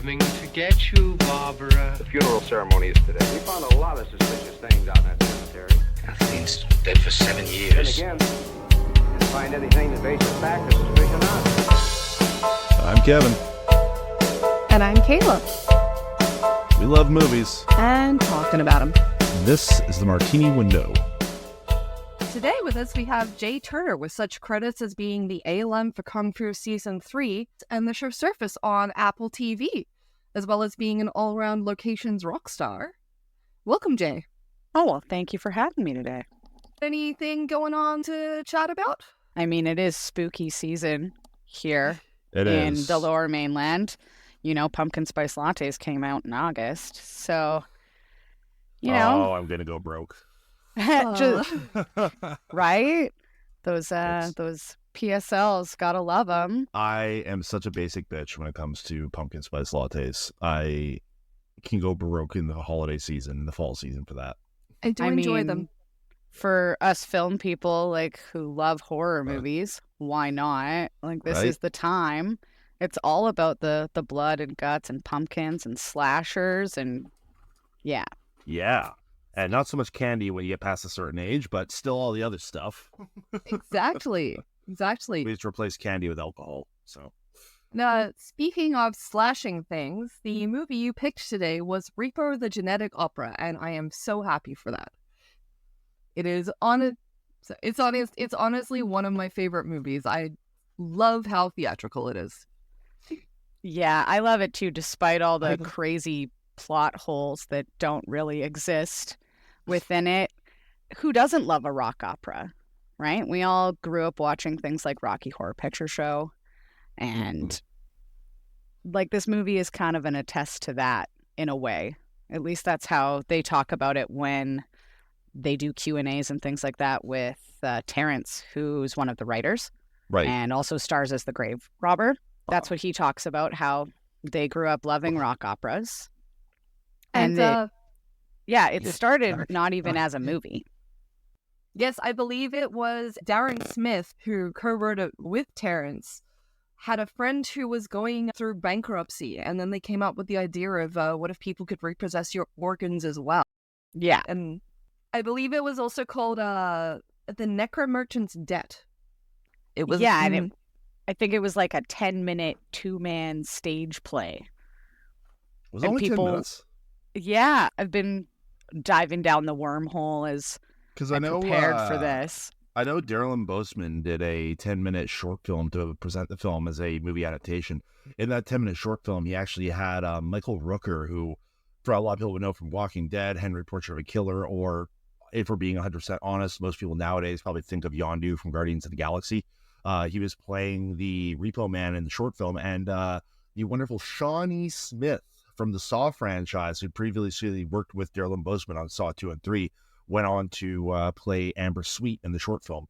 coming to get you, Barbara. The funeral ceremony is today. We found a lot of suspicious things out in that cemetery. Kathleen's dead for 7 years. Then again, didn't find anything that based the fact of suspicion on. I'm Kevin. And I'm Kayla. We love movies. And talking about them. This is the Martini Window. Today with us we have Jay Turner with such credits as being the ALM for Kung Fu Season 3 and the show Surface on Apple TV, as well as being an all-around locations rock star. Welcome, Jay. Oh, well, thank you for having me today. Anything going on to chat about? I mean, it is spooky season here In the lower mainland. You know, pumpkin spice lattes came out in August. So, you know. Oh, I'm going to go broke. Just, right? Those PSLs, gotta love them. I am such a basic bitch when it comes to pumpkin spice lattes. I can go baroque in the holiday season, in the fall season for that. I do enjoy them. For us film people like who love horror movies, why not? Like this is the time. It's all about the blood and guts and pumpkins and slashers and yeah. Yeah. And not so much candy when you get past a certain age, but still all the other stuff. Exactly. We just replace candy with alcohol. So now, speaking of slashing things, the movie you picked today was Repo the Genetic Opera, and I am so happy for that. It is it's honestly one of my favorite movies. I love how theatrical it is. Yeah, I love it too, despite all the crazy plot holes that don't really exist within it. Who doesn't love a rock opera, right? We all grew up watching things like Rocky Horror Picture Show, and like this movie is kind of an attest to that in a way. At least that's how they talk about it when they do Q&As and things like that with Terrence, who's one of the writers, right, and also stars as the grave robber. That's what he talks about, how they grew up loving rock operas. And it started not even as a movie. Yes, I believe it was Darren Smith who co-wrote it with Terrence, had a friend who was going through bankruptcy, and then they came up with the idea of what if people could repossess your organs as well. Yeah. And I believe it was also called The Necromerchant's Debt. It was and I think it was like a 10-minute 2-man stage play. Was it only 10 minutes? Yeah, I've been diving down the wormhole as I prepared for this. I know Darren Lynn Bousman did a 10-minute short film to present the film as a movie adaptation. In that 10-minute short film, he actually had Michael Rooker, who, for a lot of people would know from Walking Dead, Henry Portrait of a Killer, or if we're being 100% honest, most people nowadays probably think of Yondu from Guardians of the Galaxy. He was playing the Repo Man in the short film, and the wonderful Shawnee Smith from the Saw franchise, who previously worked with Darren Lynn Bousman on Saw 2 and 3, went on to play Amber Sweet in the short film.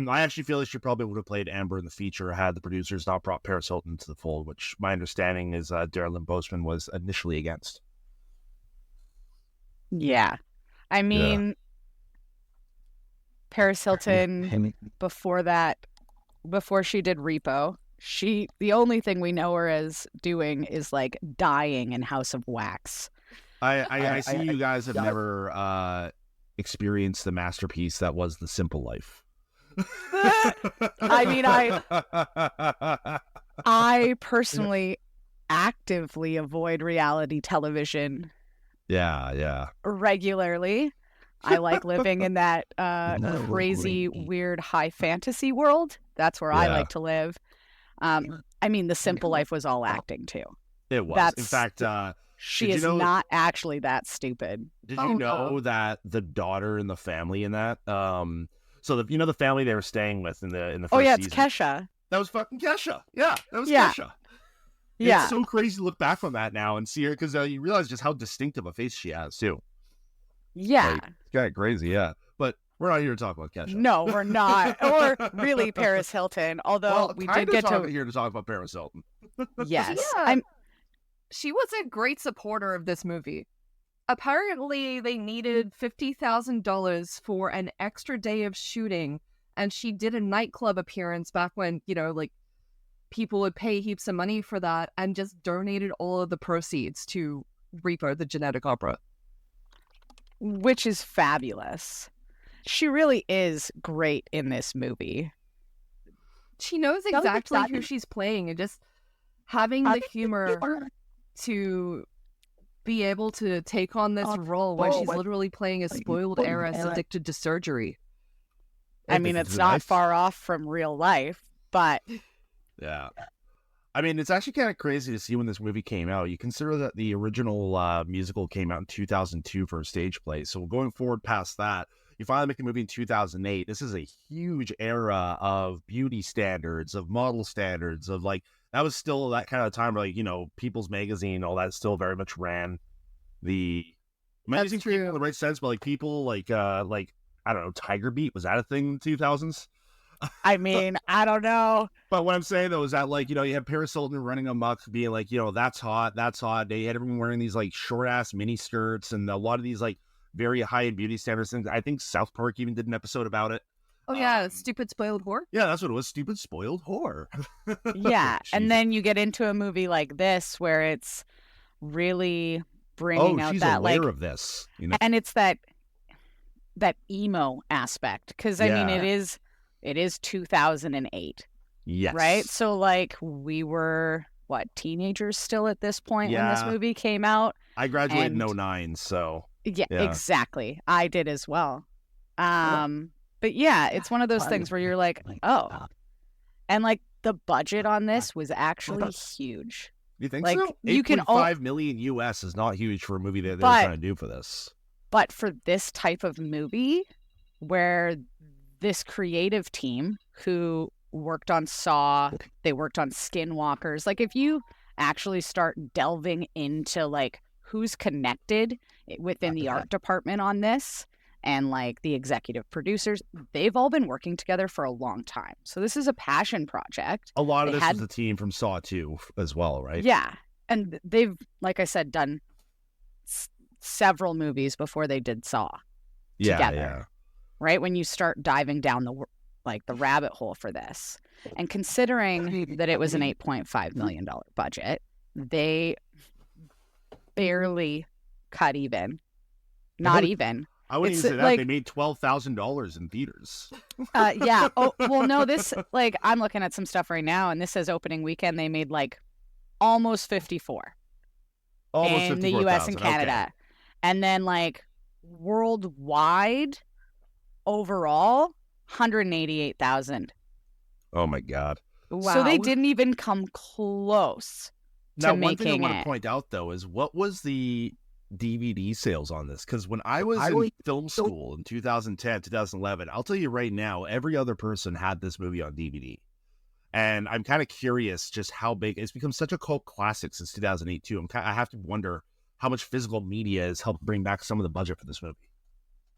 I actually feel like she probably would have played Amber in the feature had the producers not brought Paris Hilton to the fold, which my understanding is Darren Lynn Bousman was initially against. Yeah. I mean, Paris Hilton, before she did Repo, the only thing we know her as doing is like dying in House of Wax. I see you guys have never experienced the masterpiece that was The Simple Life. I mean, I personally actively avoid reality television. Yeah. Regularly. I like living in that crazy, weird, high fantasy world. That's where I like to live. I mean, The Simple Life was all acting too. It was. In fact, she is not actually that stupid. Did you know that the daughter in the family in that, so the family they were staying with in the first season? It's Kesha. That was fucking Kesha. Yeah, that was Kesha. Yeah. It's so crazy to look back on that now and see her, because you realize just how distinctive a face she has too. Yeah. Like, it's kind of crazy, yeah. But we're not here to talk about Kesha. No, we're not. Or really Paris Hilton, although we did get here to talk about Paris Hilton. Yes. Yeah. She was a great supporter of this movie. Apparently, they needed $50,000 for an extra day of shooting, and she did a nightclub appearance back when, people would pay heaps of money for that and just donated all of the proceeds to Repo, the genetic opera. Which is fabulous. She really is great in this movie. She knows exactly who she's playing, and just having the humor to be able to take on this role where she's literally playing a spoiled heiress addicted to surgery. I mean, it's not far off from real life, but... Yeah. I mean, it's actually kind of crazy to see when this movie came out. You consider that the original musical came out in 2002 for a stage play. So going forward past that, you finally make a movie in 2008. This is a huge era of beauty standards, of model standards, of like, that was still that kind of time where, like, you know, People's Magazine, all that still very much ran the... Am I using people in the right sense? But like people like, I don't know, Tiger Beat, was that a thing in the 2000s? I mean, I don't know. But what I'm saying, though, is that, like, you know, you have Paris Hilton running amok, being like, you know, that's hot, that's hot. They had everyone wearing these, like, short-ass mini skirts and a lot of these, like, very high-end beauty standards things. I think South Park even did an episode about it. Oh, yeah, Stupid Spoiled Whore? Yeah, that's what it was, Stupid Spoiled Whore. Yeah, and then you get into a movie like this where it's really bringing out she's that, aware like... of this. You know? And it's that emo aspect. Because, I mean, it is 2008. Yes. Right? So, like, we were, teenagers still at this point when this movie came out? I graduated in 2009, so... Yeah, exactly. I did as well. But, yeah, it's one of those things where you're like, oh. And, like, the budget on this was actually huge. You think like, so? You can $8.5 million US is not huge for a movie that they're trying to do for this. But for this type of movie, where this creative team who worked on Saw, they worked on Skinwalkers. Like, if you actually start delving into, like, who's connected within the art department on this and, like, the executive producers, they've all been working together for a long time. So this is a passion project. A lot of this was the team from Saw 2 as well, right? Yeah. And they've, like I said, done several movies before they did Saw together. Yeah. Right? When you start diving down the rabbit hole for this. And considering that it was an $8.5 million budget, they barely cut even. Not even. I wouldn't even say that. They made $12,000 in theaters. Yeah. Oh, well, no, this, like, I'm looking at some stuff right now, and this says opening weekend, they made, like, almost 54. Almost in the U.S. and Canada. Okay. And then, like, worldwide, overall, 188,000. Oh my God! Wow! So they didn't even come close to making it. Now, one thing I want to point out though is what was the DVD sales on this? Because when I was in film school in 2010, 2011, I'll tell you right now, every other person had this movie on DVD, and I'm kind of curious just how big it's become. Such a cult classic since 2008 too. I have to wonder how much physical media has helped bring back some of the budget for this movie.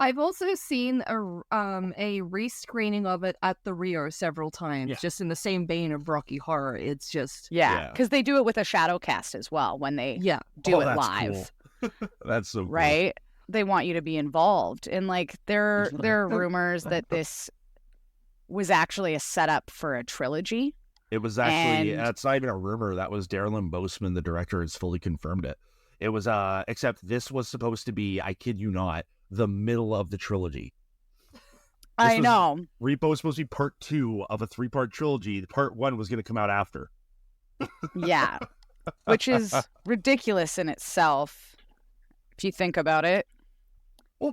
I've also seen a rescreening of it at the Rio several times, just in the same vein of Rocky Horror. It's just... Yeah, because they do it with a shadow cast as well when they do it live. Cool. That's so cool. Right? They want you to be involved. And, like, there are rumors that this was actually a setup for a trilogy. It was actually... It's not even a rumor. That was Darren Lynn Bousman, the director, has fully confirmed it. It was, except this was supposed to be, I kid you not, the middle of the trilogy. I know. Repo was supposed to be part 2 of a 3-part trilogy. Part 1 was going to come out after. Yeah. Which is ridiculous in itself, if you think about it. Well,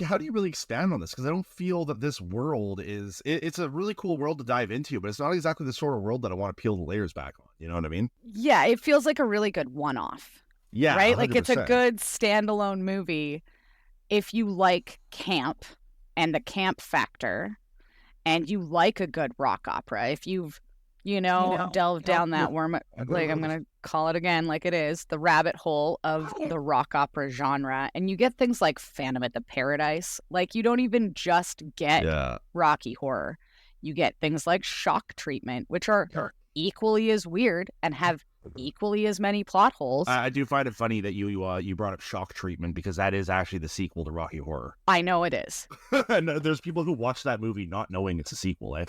how do you really expand on this? Because I don't feel that this world is, it's a really cool world to dive into, but it's not exactly the sort of world that I want to peel the layers back on. You know what I mean? Yeah, it feels like a really good one-off. Yeah. Right? 100%. Like, it's a good standalone movie if you like camp and the camp factor, and you like a good rock opera. If you've, delved down that worm, like, I'm going to call it again like it is, the rabbit hole of the rock opera genre, and you get things like Phantom at the Paradise. Like, you don't even just get Rocky Horror. You get things like Shock Treatment, which are equally as weird and have equally as many plot holes. I do find it funny that you brought up Shock Treatment, because that is actually the sequel to Rocky Horror. I know it is. And there's people who watch that movie not knowing it's a sequel, eh?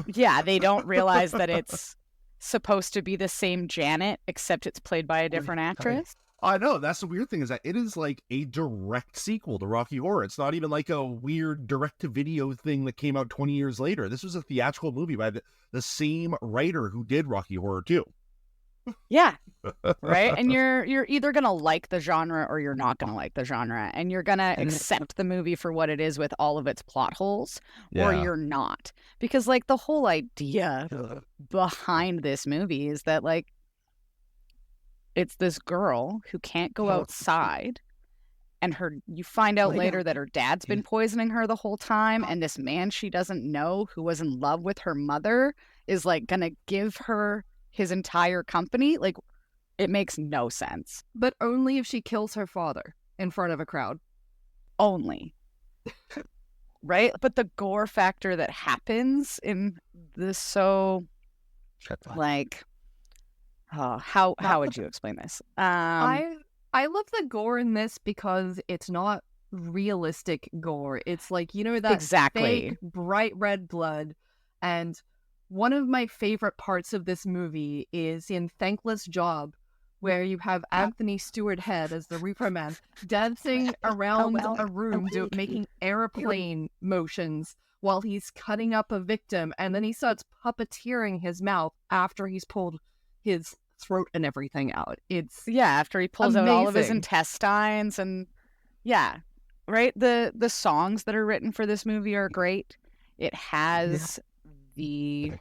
Yeah, they don't realize that it's supposed to be the same Janet, except it's played by a different actress. I know, that's the weird thing, is that it is like a direct sequel to Rocky Horror. It's not even like a weird direct-to-video thing that came out 20 years later. This was a theatrical movie by the same writer who did Rocky Horror 2. Yeah. Right? And you're either going to like the genre or you're not going to like the genre. And you're going to accept the movie for what it is with all of its plot holes, or you're not. Because, like, the whole idea behind this movie is that, like, it's this girl who can't go outside, and you find out later that her dad's been poisoning her the whole time, and this man she doesn't know who was in love with her mother is, like, going to give her his entire company. Like, it makes no sense. But only if she kills her father in front of a crowd. Only. Right? But the gore factor that happens in this, so, like, how would you explain this? I love the gore in this because it's not realistic gore. It's like, you know, that exactly fake bright red blood. And one of my favorite parts of this movie is in Thankless Job, where you have Anthony Stewart Head as the Repo Man dancing around a room making airplane motions while he's cutting up a victim, and then he starts puppeteering his mouth after he's pulled his throat and everything out. It's after he pulls amazing. out all of his intestines, and right. The songs that are written for this movie are great. It has the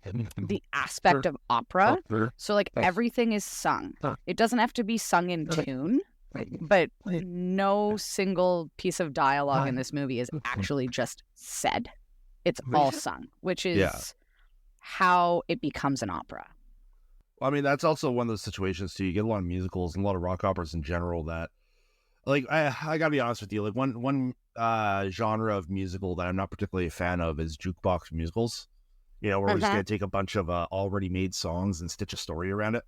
aspect of opera, so like everything is sung. It doesn't have to be sung in tune, but no single piece of dialogue in this movie is actually just said. It's all sung, which is how it becomes an opera. I mean, that's also one of those situations too. You get a lot of musicals and a lot of rock operas in general that, like, I gotta be honest with you, like one genre of musical that I'm not particularly a fan of is jukebox musicals. You know, where we're just gonna take a bunch of already made songs and stitch a story around it.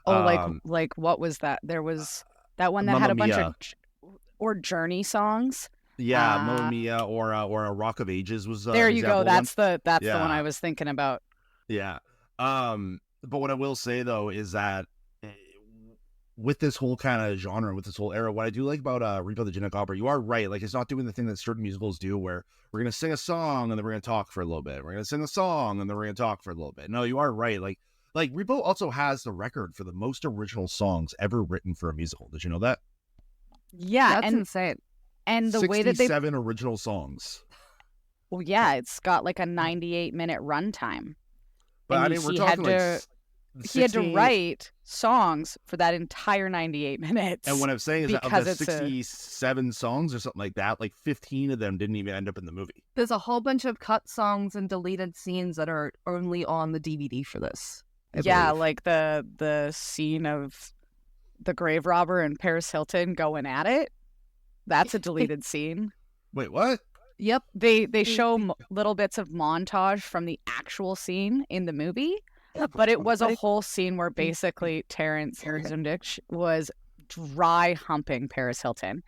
Oh, like what was that? There was that one that had a bunch of Journey songs. Yeah, Mamma Mia or a Rock of Ages was. There you go. That's the one I was thinking about. Yeah. But what I will say though is that with this whole kind of genre, with this whole era, what I do like about Repo the Genetic Opera, you are right. Like, it's not doing the thing that certain musicals do where we're going to sing a song and then we're going to talk for a little bit. We're going to sing a song and then we're going to talk for a little bit. No, you are right. Like Repo also has the record for the most original songs ever written for a musical. Did you know that? Yeah. That's insane. And the way that 67 original songs. Well, yeah, it's got like a 98-minute runtime. But I mean, we're talking he had to write songs for that entire 98 minutes. And what I'm saying is that of the 67 songs or something like that, like 15 of them didn't even end up in the movie. There's a whole bunch of cut songs and deleted scenes that are only on the DVD for this. I believe. Like the scene of the grave robber and Paris Hilton going at it. That's a deleted scene. Wait, what? Yep. They show little bits of montage from the actual scene in the movie. But it was a whole scene where basically Terrence Zundich was dry humping Paris Hilton.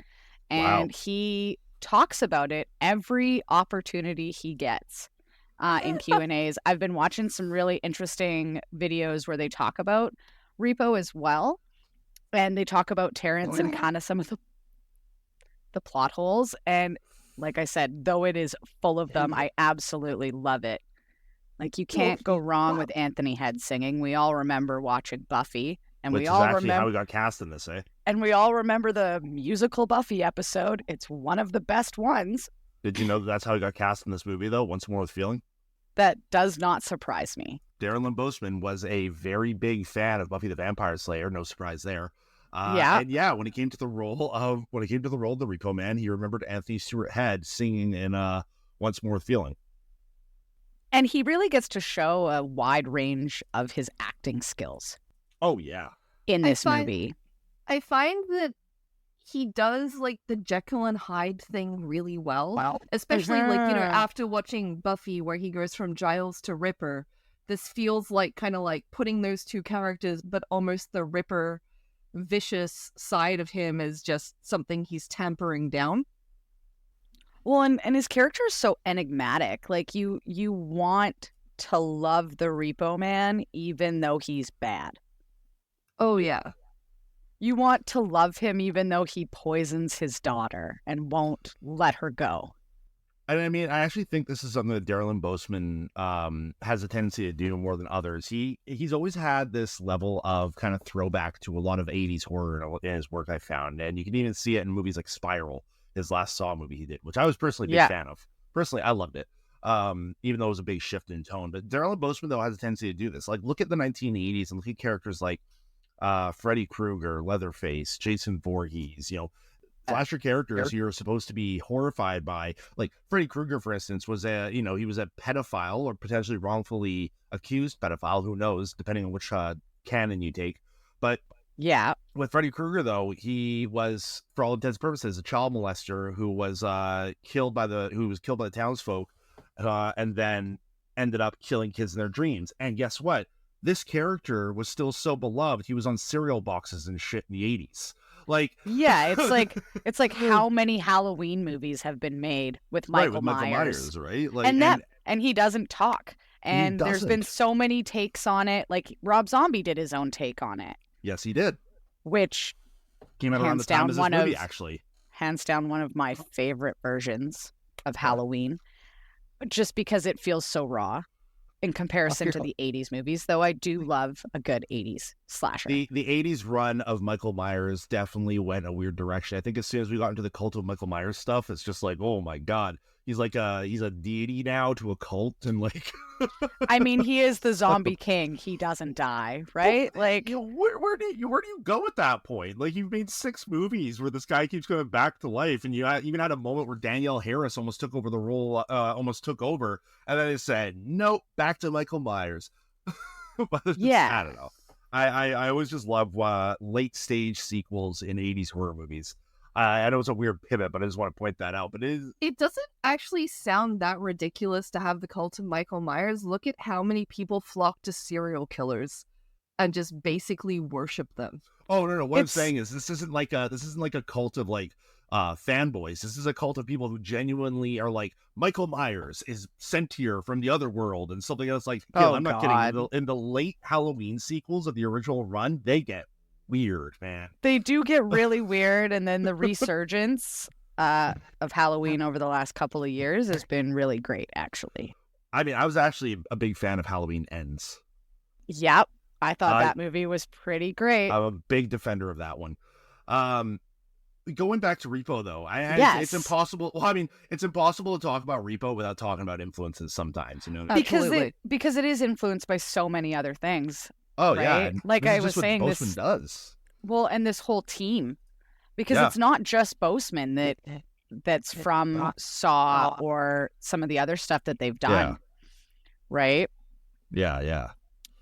And he talks about it every opportunity he gets in Q&As. I've been watching some really interesting videos where they talk about Repo as well. And they talk about Terrence and kind of some of the plot holes. And like I said, though it is full of them, I absolutely love it. Like, you can't go wrong with Anthony Head singing. We all remember watching Buffy. And Which we is all actually remember how we got cast in this, eh? And we all remember the musical Buffy episode. It's one of the best ones. Did you know that's how he got cast in this movie, though? Once More with Feeling? That does not surprise me. Darren Lynn Bousman was a very big fan of Buffy the Vampire Slayer. No surprise there. And when he came to the role of the Repo Man, he remembered Anthony Stewart Head singing in Once More with Feeling. And he really gets to show a wide range of his acting skills. Oh, yeah. In this movie. I find that he does, like, the Jekyll and Hyde thing really well. Wow. Especially, like, you know, after watching Buffy, where he goes from Giles to Ripper, this feels like kind of like putting those two characters, but almost the Ripper vicious side of him is just something he's tampering down. Well, and his character is so enigmatic. Like, you want to love the Repo Man even though he's bad. Oh, yeah. You want to love him even though he poisons his daughter and won't let her go. And I mean, I actually think this is something that Darren Lynn Bousman has a tendency to do more than others. He's always had this level of kind of throwback to a lot of 80s horror in his work, I found. And you can even see it in movies like Spiral, his last Saw movie he did, which I was personally a big fan of. Personally, I loved it, even though it was a big shift in tone. But Darren Lynn Bousman, though, has a tendency to do this. Like, look at the 1980s and look at characters like Freddy Krueger, Leatherface, Jason Voorhees, slasher characters you're supposed to be horrified by. Like Freddy Krueger, for instance, was he was a pedophile or potentially wrongfully accused pedophile. Who knows, depending on which canon you take. But yeah, with Freddy Krueger, though, he was, for all intents and purposes, a child molester who was killed by the townsfolk, and then ended up killing kids in their dreams. And guess what? This character was still so beloved. He was on cereal boxes and shit in the 80s. Like, yeah, it's like how many Halloween movies have been made with Michael Myers, right? Like, and he doesn't talk. And there's been so many takes on it. Like Rob Zombie did his own take on it. Yes, he did. Which came out around the time of this movie, actually. Hands down, one of my favorite versions of Halloween, just because it feels so raw in comparison to the 80s movies, though I do love a good 80s slasher. The 80s run of Michael Myers definitely went a weird direction. I think as soon as we got into the cult of Michael Myers stuff, it's just like, oh my God, he's a deity now to a cult, and like I mean, he is the zombie king. He doesn't die, right? Like, where do you go at that point? Like, you've made 6 movies where this guy keeps going back to life, and you even had a moment where Danielle Harris almost took over the role, and then they said, nope, back to Michael Myers. But yeah, I don't know. I always just love late stage sequels in 80s horror movies. I know it's a weird pivot, but I just want to point that out. But it doesn't actually sound that ridiculous to have the cult of Michael Myers. Look at how many people flock to serial killers and just basically worship them. Oh no! What I'm saying is this isn't like a cult of like fanboys. This is a cult of people who genuinely are like, Michael Myers is sent here from the other world and something else. Like, I'm not kidding. In the late Halloween sequels of the original run, they get weird, man. They do get really weird, and then the resurgence of Halloween over the last couple of years has been really great, actually. I mean, I was actually a big fan of Halloween Ends. Yep, I thought that movie was pretty great. I'm a big defender of that one. Going back to Repo, though, yes. It's impossible. Well, I mean, it's impossible to talk about Repo without talking about influences sometimes, because it is influenced by so many other things. Oh, right? yeah. Like I was saying, this Bousman does. Well, and this whole team, because it's not just Bousman that's from Saw or some of the other stuff that they've done, right? Yeah.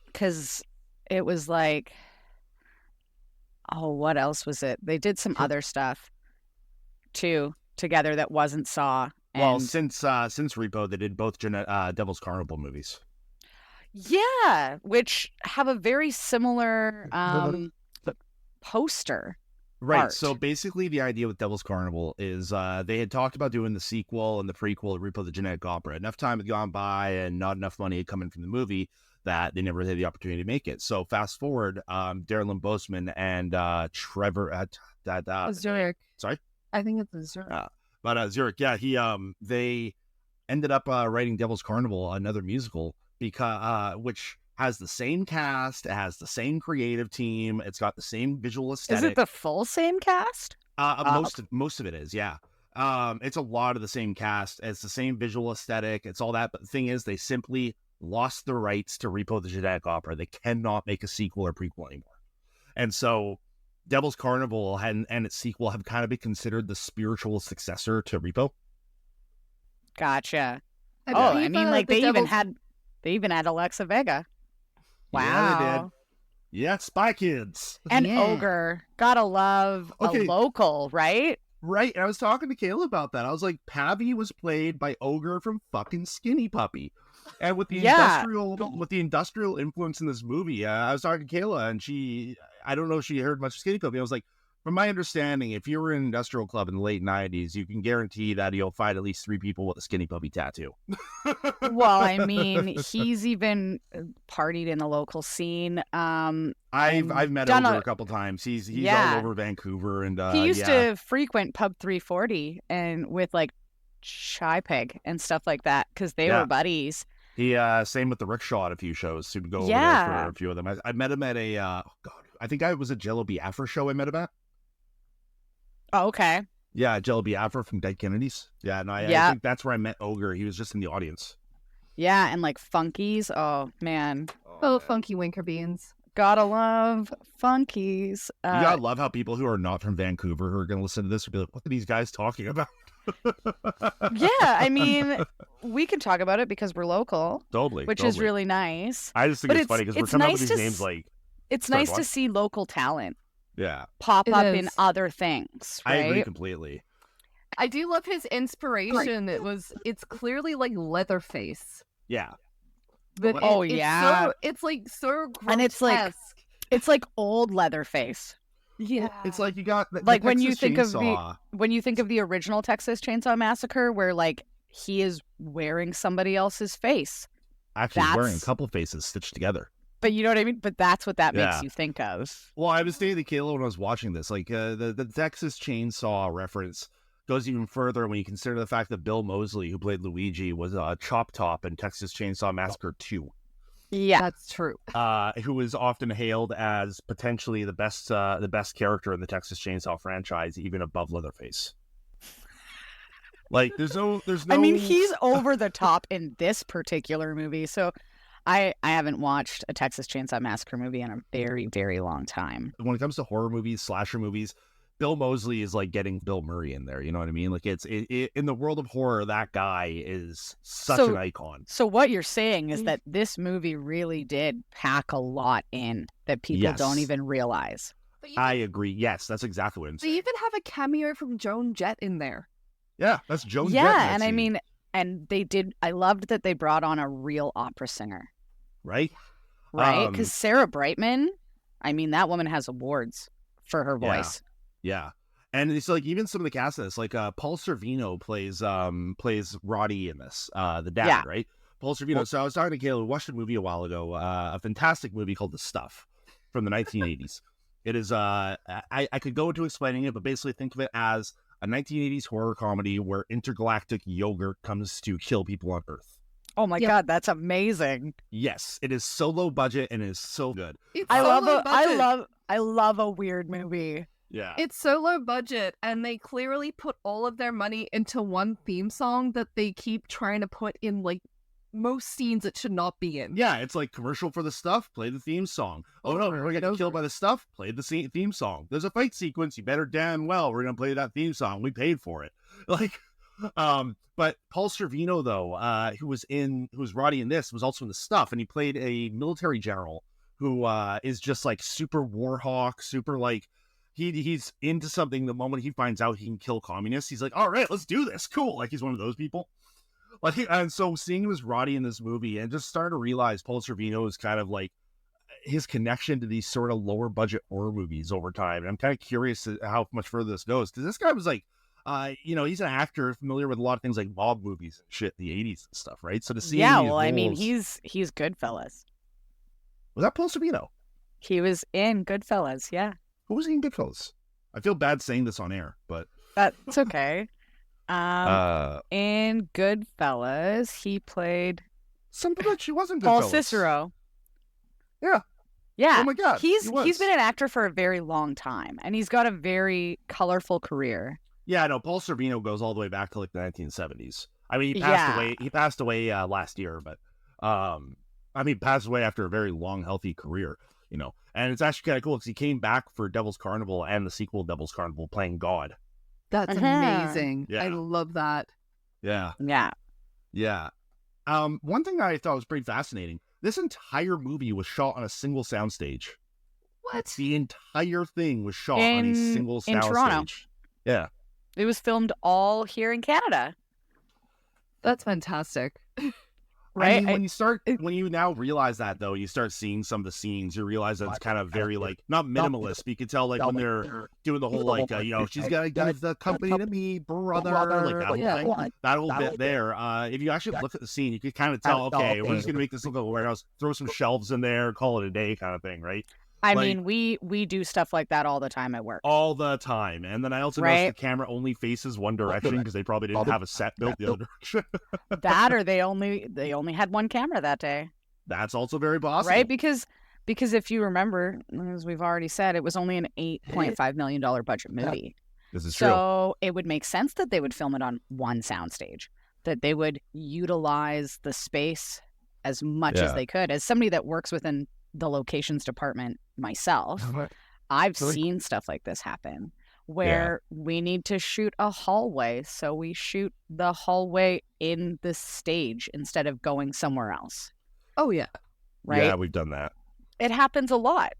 Because it was like, what else was it? They did some other stuff too together that wasn't Saw. Well, since Repo, they did both Devil's Carnival movies. Yeah, which have a very similar poster. Right. art. So basically, the idea with Devil's Carnival is they had talked about doing the sequel and the prequel of Repo the Genetic Opera. Enough time had gone by and not enough money had come in from the movie that they never had the opportunity to make it. So fast forward, Darren Lynn Bousman and Trevor Zurich. Sorry? I think it's Zurich. Zurich, yeah, they ended up writing Devil's Carnival, another musical, because which has the same cast, it has the same creative team, it's got the same visual aesthetic. Is it the full same cast? Most of it is, yeah. It's a lot of the same cast, it's the same visual aesthetic, it's all that. But the thing is, they simply lost the rights to Repo the Genetic Opera. They cannot make a sequel or prequel anymore, and so Devil's Carnival and its sequel have kind of been considered the spiritual successor to Repo. Gotcha. I mean, like they even had Alexa Vega. Wow. Yeah, they did. Yeah, Spy Kids. And Ogre. Gotta love a local, right? Right. And I was talking to Kayla about that. I was like, Pavi was played by Ogre from fucking Skinny Puppy. And with the industrial influence in this movie, I was talking to Kayla, and I don't know if she heard much of Skinny Puppy. I was like, From my understanding, if you were in an industrial club in the late 90s, you can guarantee that you'll find at least 3 people with a skinny puppy tattoo. Well, I mean, he's even partied in the local scene. I've met Ogre a couple times. He's all over Vancouver, and he used to frequent Pub 340 and with like Shy Peg and stuff like that because they were buddies. He same with the Rickshaw at a few shows. He would go over there for a few of them. I met him at a I think I was a Jello Biafra show. I met him at. Oh, okay. Yeah, Jello Biafra from Dead Kennedys. Yeah, and I think that's where I met Ogre. He was just in the audience. Yeah, and like Funkies. Oh, man. Oh, Funky Winker Beans. Gotta love Funkies. You gotta love how people who are not from Vancouver who are going to listen to this will be like, what are these guys talking about? Yeah, I mean, we can talk about it because we're local. Totally. Which is really nice. I just think it's funny because we're coming up with these names like... It's nice to see local talent. Yeah. Pop up in other things, right? I agree completely. I do love his inspiration. It's clearly like Leatherface. Yeah. But it's like so grotesque. And it's like old Leatherface. Yeah. It's like you got like when you think of the original Texas Chainsaw Massacre where like he is wearing somebody else's face. Actually wearing a couple faces stitched together. But you know what I mean? But that's what that makes you think of. Well, I was saying to Kayla when I was watching this, like the Texas Chainsaw reference goes even further when you consider the fact that Bill Moseley, who played Luigi, was Chop Top in Texas Chainsaw Massacre 2. Yeah, that's true. Who is often hailed as potentially the best character in the Texas Chainsaw franchise, even above Leatherface. Like, there's no. I mean, he's over the top in this particular movie, so. I haven't watched a Texas Chainsaw Massacre movie in a very, very long time. When it comes to horror movies, slasher movies, Bill Moseley is like getting Bill Murray in there. You know what I mean? Like it's in the world of horror, that guy is such an icon. So what you're saying is that this movie really did pack a lot in that people don't even realize. I agree. Yes, that's exactly what I'm saying. They even have a cameo from Joan Jett in there. Yeah, that's Joan Jett. Yeah, and I mean... And they did. I loved that they brought on a real opera singer. Right? Right? Because Sarah Brightman, I mean, that woman has awards for her voice. Yeah. And it's like even some of the cast of this, like Paul Sorvino plays Roddy in this, the dad, right? Paul Sorvino. Well, so I was talking to Kayla, we watched a movie a while ago, a fantastic movie called The Stuff from the 1980s. It is, I could go into explaining it, but basically think of it as a 1980s horror comedy where intergalactic yogurt comes to kill people on Earth. Oh my God, that's amazing. Yes, it is so low budget and it is so good. I love a weird movie. Yeah. It's so low budget and they clearly put all of their money into one theme song that they keep trying to put in like most scenes it should not be in. Yeah, it's like commercial for the stuff, play the theme song. Oh no, we're gonna get killed by the stuff, play the theme song. There's a fight sequence, you better damn well we're gonna play that theme song. We paid for it. Like but Paul Sorvino though, who was Roddy in this, was also in The Stuff, and he played a military general who is just like super war hawk, super like he's into something the moment he finds out he can kill communists. He's like, all right, let's do this. Cool. Like he's one of those people. Like, and so seeing him as Roddy in this movie and just starting to realize Paul Sorvino is kind of like his connection to these sort of lower budget horror movies over time. And I'm kind of curious how much further this goes. Because this guy was like, he's an actor familiar with a lot of things like mob movies and shit in the 80s and stuff, right? So to see I mean, he's Goodfellas. Was that Paul Sorvino? He was in Goodfellas, yeah. Who was he in Goodfellas? I feel bad saying this on air, but... That's okay. In Goodfellas, he played something that she wasn't. Paul Cicero. Yeah. Oh my God. He's been an actor for a very long time, and he's got a very colorful career. Yeah, no, Paul Sorvino goes all the way back to like the 1970s. I mean, he passed away. He passed away last year, but passed away after a very long, healthy career. You know, and it's actually kind of cool because he came back for Devil's Carnival and the sequel Devil's Carnival playing God. That's amazing. Yeah. I love that. Yeah. One thing I thought was pretty fascinating, this entire movie was shot on a single soundstage. What? The entire thing was shot on a single soundstage. In Toronto. Yeah. It was filmed all here in Canada. That's fantastic. right? I mean, when you now realize that, though, you start seeing some of the scenes, you realize that it's kind of very, like, not minimalist, but you can tell, like, when they're doing the whole, like, she's got to give the company to me, brother, like, that whole thing, that whole bit there. If you actually look at the scene, you can kind of tell, okay, we're just going to make this look like a warehouse, throw some shelves in there, call it a day kind of thing, right? I mean, we do stuff like that all the time at work. All the time. And then I also noticed the camera only faces one direction because they probably didn't have a set built the other direction. That, or they only had one camera that day. That's also very possible. Right? Because if you remember, as we've already said, it was only an $8.5 million budget movie. This is true. So it would make sense that they would film it on one soundstage, that they would utilize the space as much as they could. As somebody that works within the locations department myself, I've seen stuff like this happen where we need to shoot a hallway, so we shoot the hallway in the stage instead of going somewhere else. Oh yeah. Right? Yeah, we've done that. It happens a lot.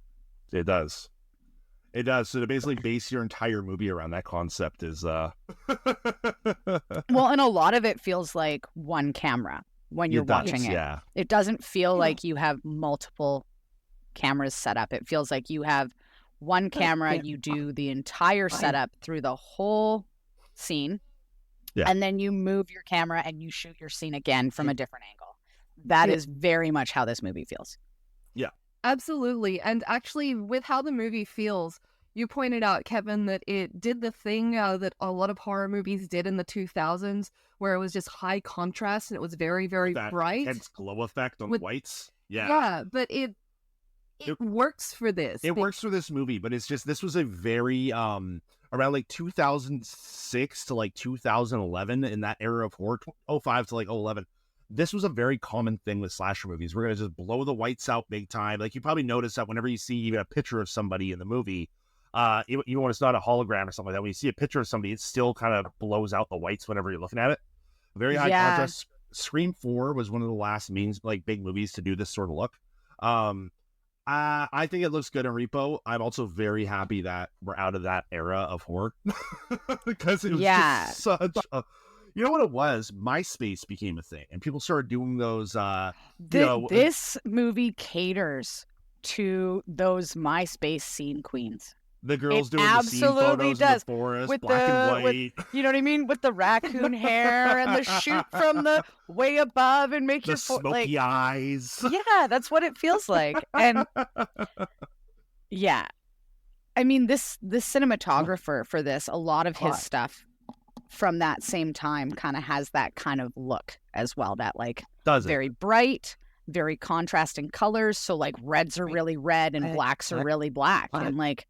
It does. It does. So to basically base your entire movie around that concept is Well, and a lot of it feels like one camera when you're watching it. Yeah. It doesn't feel like you have multiple cameras set up. It feels like you have one camera, you do the entire setup through the whole scene, and then you move your camera and you shoot your scene again from a different angle. That is very much how this movie feels. Yeah. Absolutely. And actually, with how the movie feels, you pointed out, Kevin, that it did the thing that a lot of horror movies did in the 2000s, where it was just high contrast and it was very, very bright. It's glow effect on whites. Yeah. Yeah, but it works for this. It works for this movie, but it's just, this was a very, around like 2006 to like 2011, in that era of horror, 05 to like 11. This was a very common thing with slasher movies. We're going to just blow the whites out big time. Like, you probably notice that whenever you see even a picture of somebody in the movie, even when it's not a hologram or something like that, when you see a picture of somebody, it still kind of blows out the whites whenever you're looking at it. Very high contrast. Scream 4 was one of the last big movies to do this sort of look. I think it looks good in Repo. I'm also very happy that we're out of that era of horror because it was just such a... You know what it was? MySpace became a thing, and people started doing those. This movie caters to those MySpace scene queens. The girls doing the scene photos in the forest, with black and white. You know what I mean? With the raccoon hair and the shoot from the way above and make the smoky eyes. Yeah, that's what it feels like. And yeah, I mean, this cinematographer for this, a lot of his stuff from that same time kind of has that kind of look as well. That very bright, very contrasting colors. So like reds are really red and blacks are really black. And like,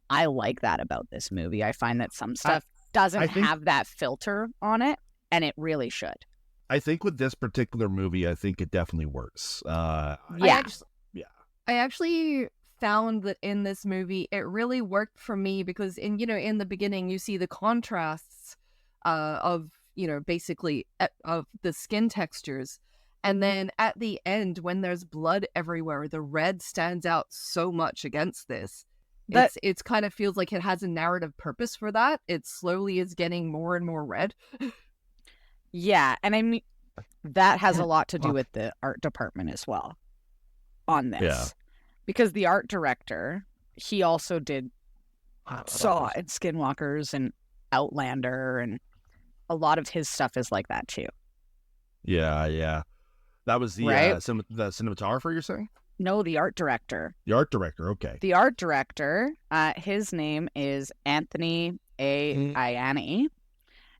I like that about this movie. I find that some stuff doesn't have that filter on it, and it really should. I think with this particular movie, I think it definitely works. I actually found that in this movie, it really worked for me because in the beginning, you see the contrasts of basically of the skin textures. And then at the end, when there's blood everywhere, the red stands out so much against this. It's kind of feels like it has a narrative purpose for that. It slowly is getting more and more red. Yeah, and I mean, that has a lot to do with the art department as well on this. Yeah. Because the art director, he also did Saw and Skinwalkers and Outlander, and a lot of his stuff is like that too. Yeah. That was the the cinematographer, you're saying? No, the art director. The art director, okay. The art director, his name is Anthony A. Ianni,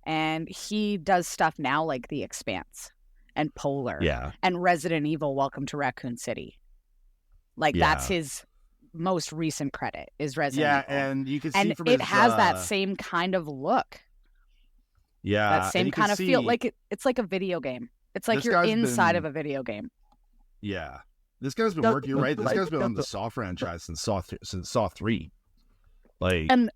and he does stuff now like The Expanse and Polar and Resident Evil Welcome to Raccoon City. That's his most recent credit is Resident Evil. Yeah, and you can see it has that same kind of look. Yeah. That same kind of feel. Like it's like a video game. It's like you're inside of a video game. Yeah. This guy's been working. You're right. This guy's been on the Saw franchise since Saw 3. And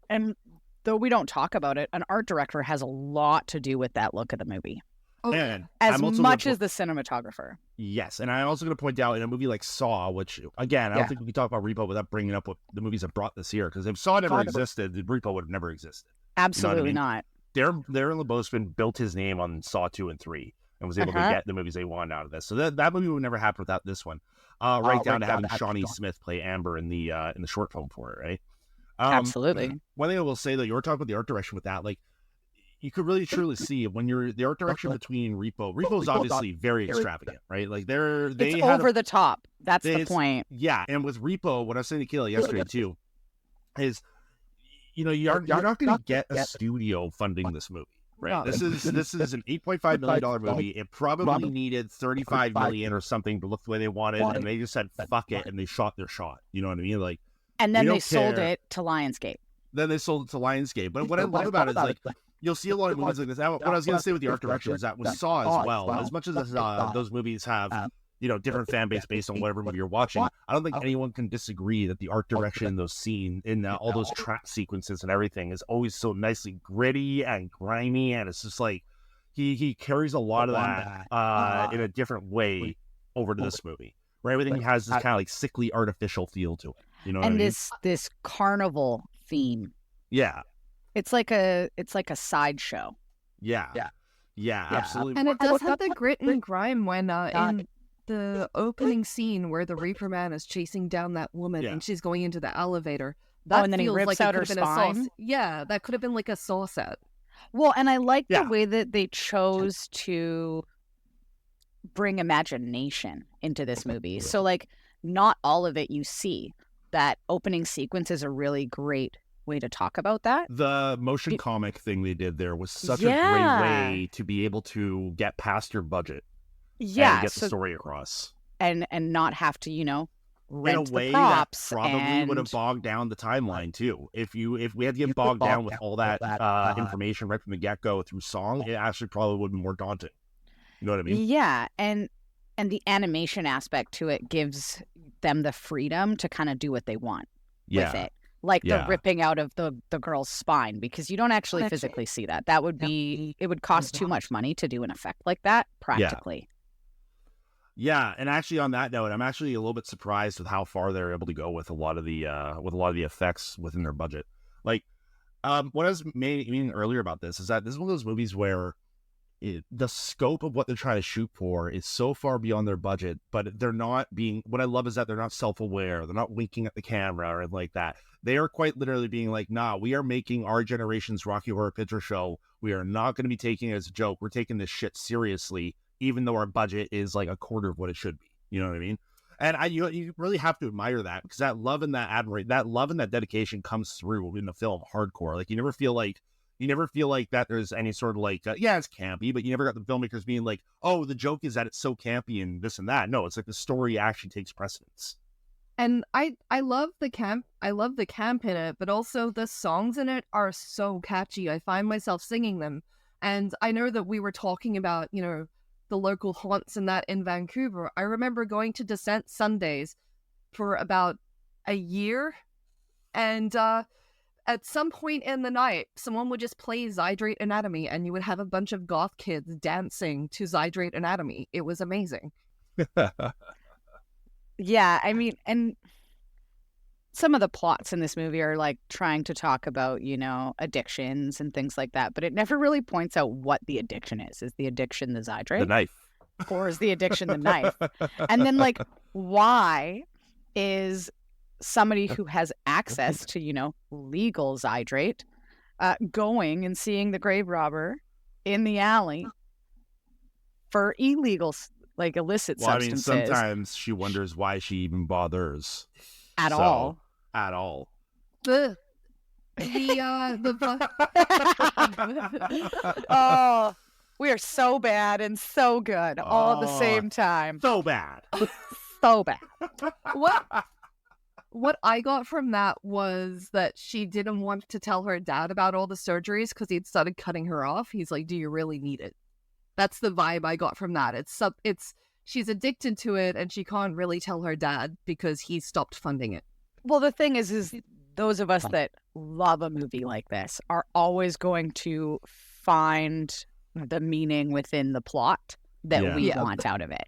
though we don't talk about it, an art director has a lot to do with that look of the movie. And as much as the cinematographer. Yes, and I'm also going to point out in a movie like Saw, which again I don't think we can talk about Repo without bringing up what the movies have brought this year. Because if Saw never existed, Repo would have never existed. Absolutely not. Darren Lynn Bousman built his name on Saw 2 and 3. and was able to get the movies they wanted out of this. So that movie would never happen without this one. Right down to having Shawnee Smith play Amber in the short film for it, right? Absolutely. One thing I will say, that you were talking about the art direction with that, like, you could really truly see when the art direction between Repo's obviously very extravagant, right? Like it's over the top. That's the point. Yeah, and with Repo, what I was saying to Kayla yesterday too, is you're not going to get a studio funding this movie, right? This is an $8.5 million movie. It probably needed $35 million or something to look the way they wanted, and they just said fuck it, and they shot their shot. You know what I mean? Like, and then they sold it to Lionsgate. But what I love about it is, like, you'll see a lot of movies like this. What I was going to say with the art direction is that with Saw as well, as much as those movies have, different fan base based on whatever movie you're watching, I don't think anyone can disagree that the art direction in those scenes, in all those track sequences and everything, is always so nicely gritty and grimy, and it's just like he carries a lot of that in a different way over to this movie, where everything has this kind of like sickly artificial feel to it. You know what I mean? this carnival theme. Yeah. It's like a sideshow. Yeah, absolutely. And it does have the grit and grime when in the opening scene where the Reaper Man is chasing down that woman and she's going into the elevator. That and then feels he rips like out it her could have been a spine. Saw. Yeah, that could have been like a Saw set. Well, and I like the way that they chose to bring imagination into this movie. So, like, not all of it you see. That opening sequence is a really great way to talk about that. The motion comic thing they did there was such a great way to be able to get past your budget. Yeah, and get the story across. And not have to, rent in a way the props that probably would have bogged down the timeline too. If we had to get bogged down with all that information right from the get-go through song, it actually probably would have been more daunting. You know what I mean? Yeah, and the animation aspect to it gives them the freedom to kind of do what they want with it. Like the ripping out of the girl's spine, because you don't actually physically see that. That would be, it would cost too much money to do an effect like that practically. Yeah, and actually on that note, I'm actually a little bit surprised with how far they're able to go with a lot of the effects within their budget. Like, what I was meaning earlier about this is that this is one of those movies where the scope of what they're trying to shoot for is so far beyond their budget, but they're not being, what I love is that they're not self-aware. They're not winking at the camera or anything like that. They are quite literally being like, nah, we are making our generation's Rocky Horror Picture Show. We are not going to be taking it as a joke. We're taking this shit seriously, even though our budget is like a quarter of what it should be. You know what I mean? And you really have to admire that, because that love and that admiration, that love and that dedication comes through in the film hardcore. Like, you never feel like that there's any sort of like, it's campy, but you never got the filmmakers being like, oh, the joke is that it's so campy and this and that. No, it's like the story actually takes precedence. And I love the camp. I love the camp in it, but also the songs in it are so catchy. I find myself singing them. And I know that we were talking about, the local haunts and that in Vancouver. I remember going to Dissect Sundays for about a year, and at some point in the night, someone would just play Zydrate Anatomy, and you would have a bunch of goth kids dancing to Zydrate Anatomy. It was amazing. Yeah, I mean, and some of the plots in this movie are like trying to talk about, addictions and things like that, but it never really points out what the addiction is. Is the addiction the Zydrate? The knife. Or is the addiction the knife? And then, like, why is somebody who has access to, legal Zydrate going and seeing the grave robber in the alley for illegal, like, illicit substances? I mean, sometimes she wonders why she even bothers. At all. Oh, we are so bad and so good all at the same time. So bad. So bad. What I got from that was that she didn't want to tell her dad about all the surgeries because he'd started cutting her off. He's like, do you really need it? That's the vibe I got from that. She's addicted to it, and she can't really tell her dad because he stopped funding it. Well, the thing is those of us that love a movie like this are always going to find the meaning within the plot that we want out of it.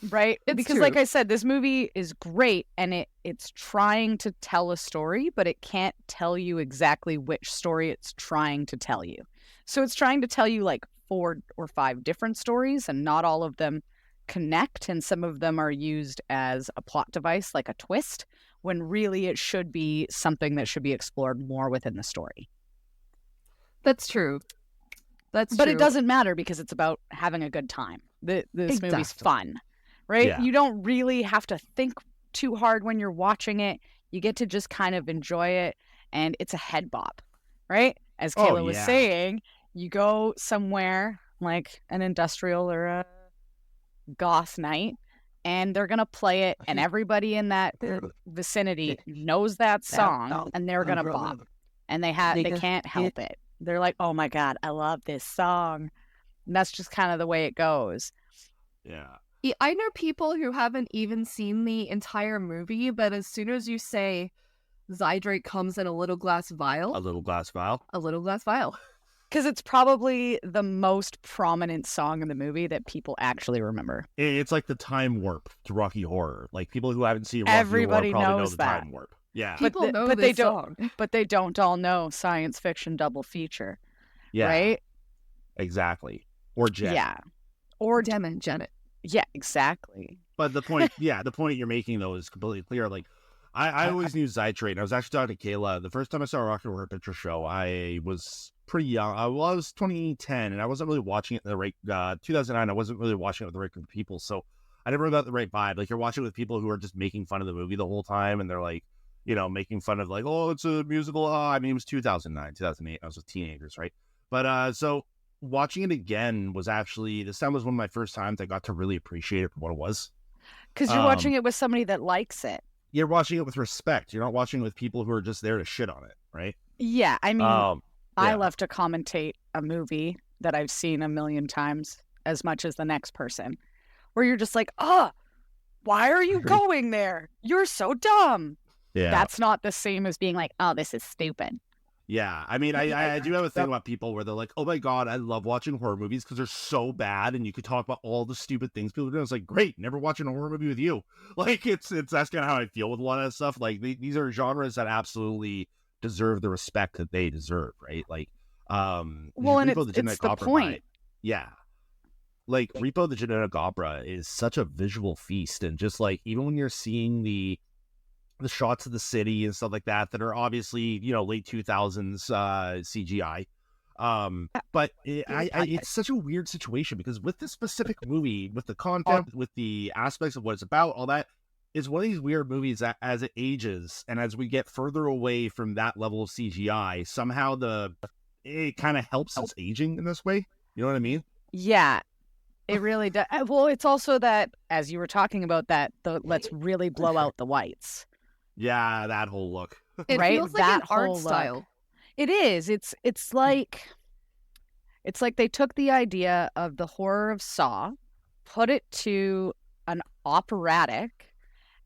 Right? Because like I said, this movie is great, and it's trying to tell a story, but it can't tell you exactly which story it's trying to tell you. So it's trying to tell you like 4 or 5 different stories, and not all of them connect, and some of them are used as a plot device, like a twist, when really it should be something that should be explored more within the story. That's true. But it doesn't matter because it's about having a good time. This movie's fun, right? Yeah. You don't really have to think too hard when you're watching it. You get to just kind of enjoy it, and it's a head bop, right? As Kayla was saying, you go somewhere like an industrial or a goth night, and they're gonna play it, and everybody in that vicinity knows that song, and they're gonna bop, and they can't help it. They're like, oh my God, I love this song. And that's just kind of the way it goes. Yeah. I know people who haven't even seen the entire movie, but as soon as you say Zydrate comes in a little glass vial. A little glass vial. Because it's probably the most prominent song in the movie that people actually remember. It's like the time warp to Rocky Horror. Like, people who haven't seen Rocky Everybody Horror probably know knows the that. time warp. Yeah. People know but this they song. But they don't all know science fiction double feature. Yeah. Right? Exactly. Or Jet. Yeah. Or Dem and Janet. Yeah, exactly. But the point you're making, though, is completely clear. Like, I always knew Zydrate, and I was actually talking to Kayla. The first time I saw a Rocky Horror Picture Show, I was pretty young. I was 2010, and I wasn't really watching it in the right, 2009, I wasn't really watching it with the right group of people, so I never got the right vibe. Like, you're watching it with people who are just making fun of the movie the whole time, and they're like, you know, making fun of like, oh, it's a musical. I mean, it was 2009, 2008. I was with teenagers, right? But so watching it again was actually, this time was one of my first times I got to really appreciate it for what it was. Because you're watching it with somebody that likes it. You're watching it with respect. You're not watching it with people who are just there to shit on it, right? Yeah, I mean, Yeah. I love to commentate a movie that I've seen a million times as much as the next person, where you're just like, why are you going there? You're so dumb. Yeah. That's not the same as being like, oh, this is stupid. Yeah, I mean, I do have a thing about people where they're like, oh my God, I love watching horror movies because they're so bad, and you could talk about all the stupid things people are doing. It's like, great, never watching a horror movie with you. Like, it's that's kind of how I feel with a lot of that stuff. Like, these are genres that absolutely deserve the respect that they deserve, right? Like, well, and Repo, the Genetic the Opera point. Yeah. Like, Repo, the Genetic Opera is such a visual feast, and just like, even when you're seeing the shots of the city and stuff like that are obviously, you know, late 2000s CGI. But it's such a weird situation because with this specific movie, with the content, with the aspects of what it's about, all that, is one of these weird movies that as it ages and as we get further away from that level of CGI, somehow it kind of helps its aging in this way. You know what I mean? Yeah, it really does. Well, it's also that, as you were talking about that, let's really blow out the whites. Yeah, that whole look. It right? feels like That an art whole style. look. It is. It's like they took the idea of the horror of Saw, put it to an operatic,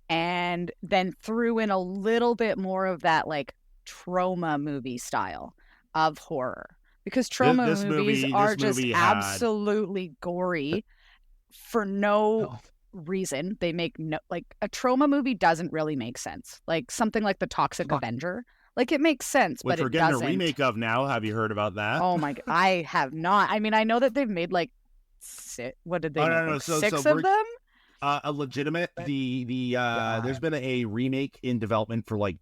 and then threw in a little bit more of that like trauma movie style of horror. Because trauma movies are just absolutely gory for no reason. They make no, like, a trauma movie doesn't really make sense. Like something like The Toxic Avenger, like, it makes sense, Which but we're it getting doesn't. a remake of now. Have you heard about that? Oh my God, I have not. I mean, I know that they've made like what did they make? No. Like So 6 of them? A legitimate there's been a remake in development for like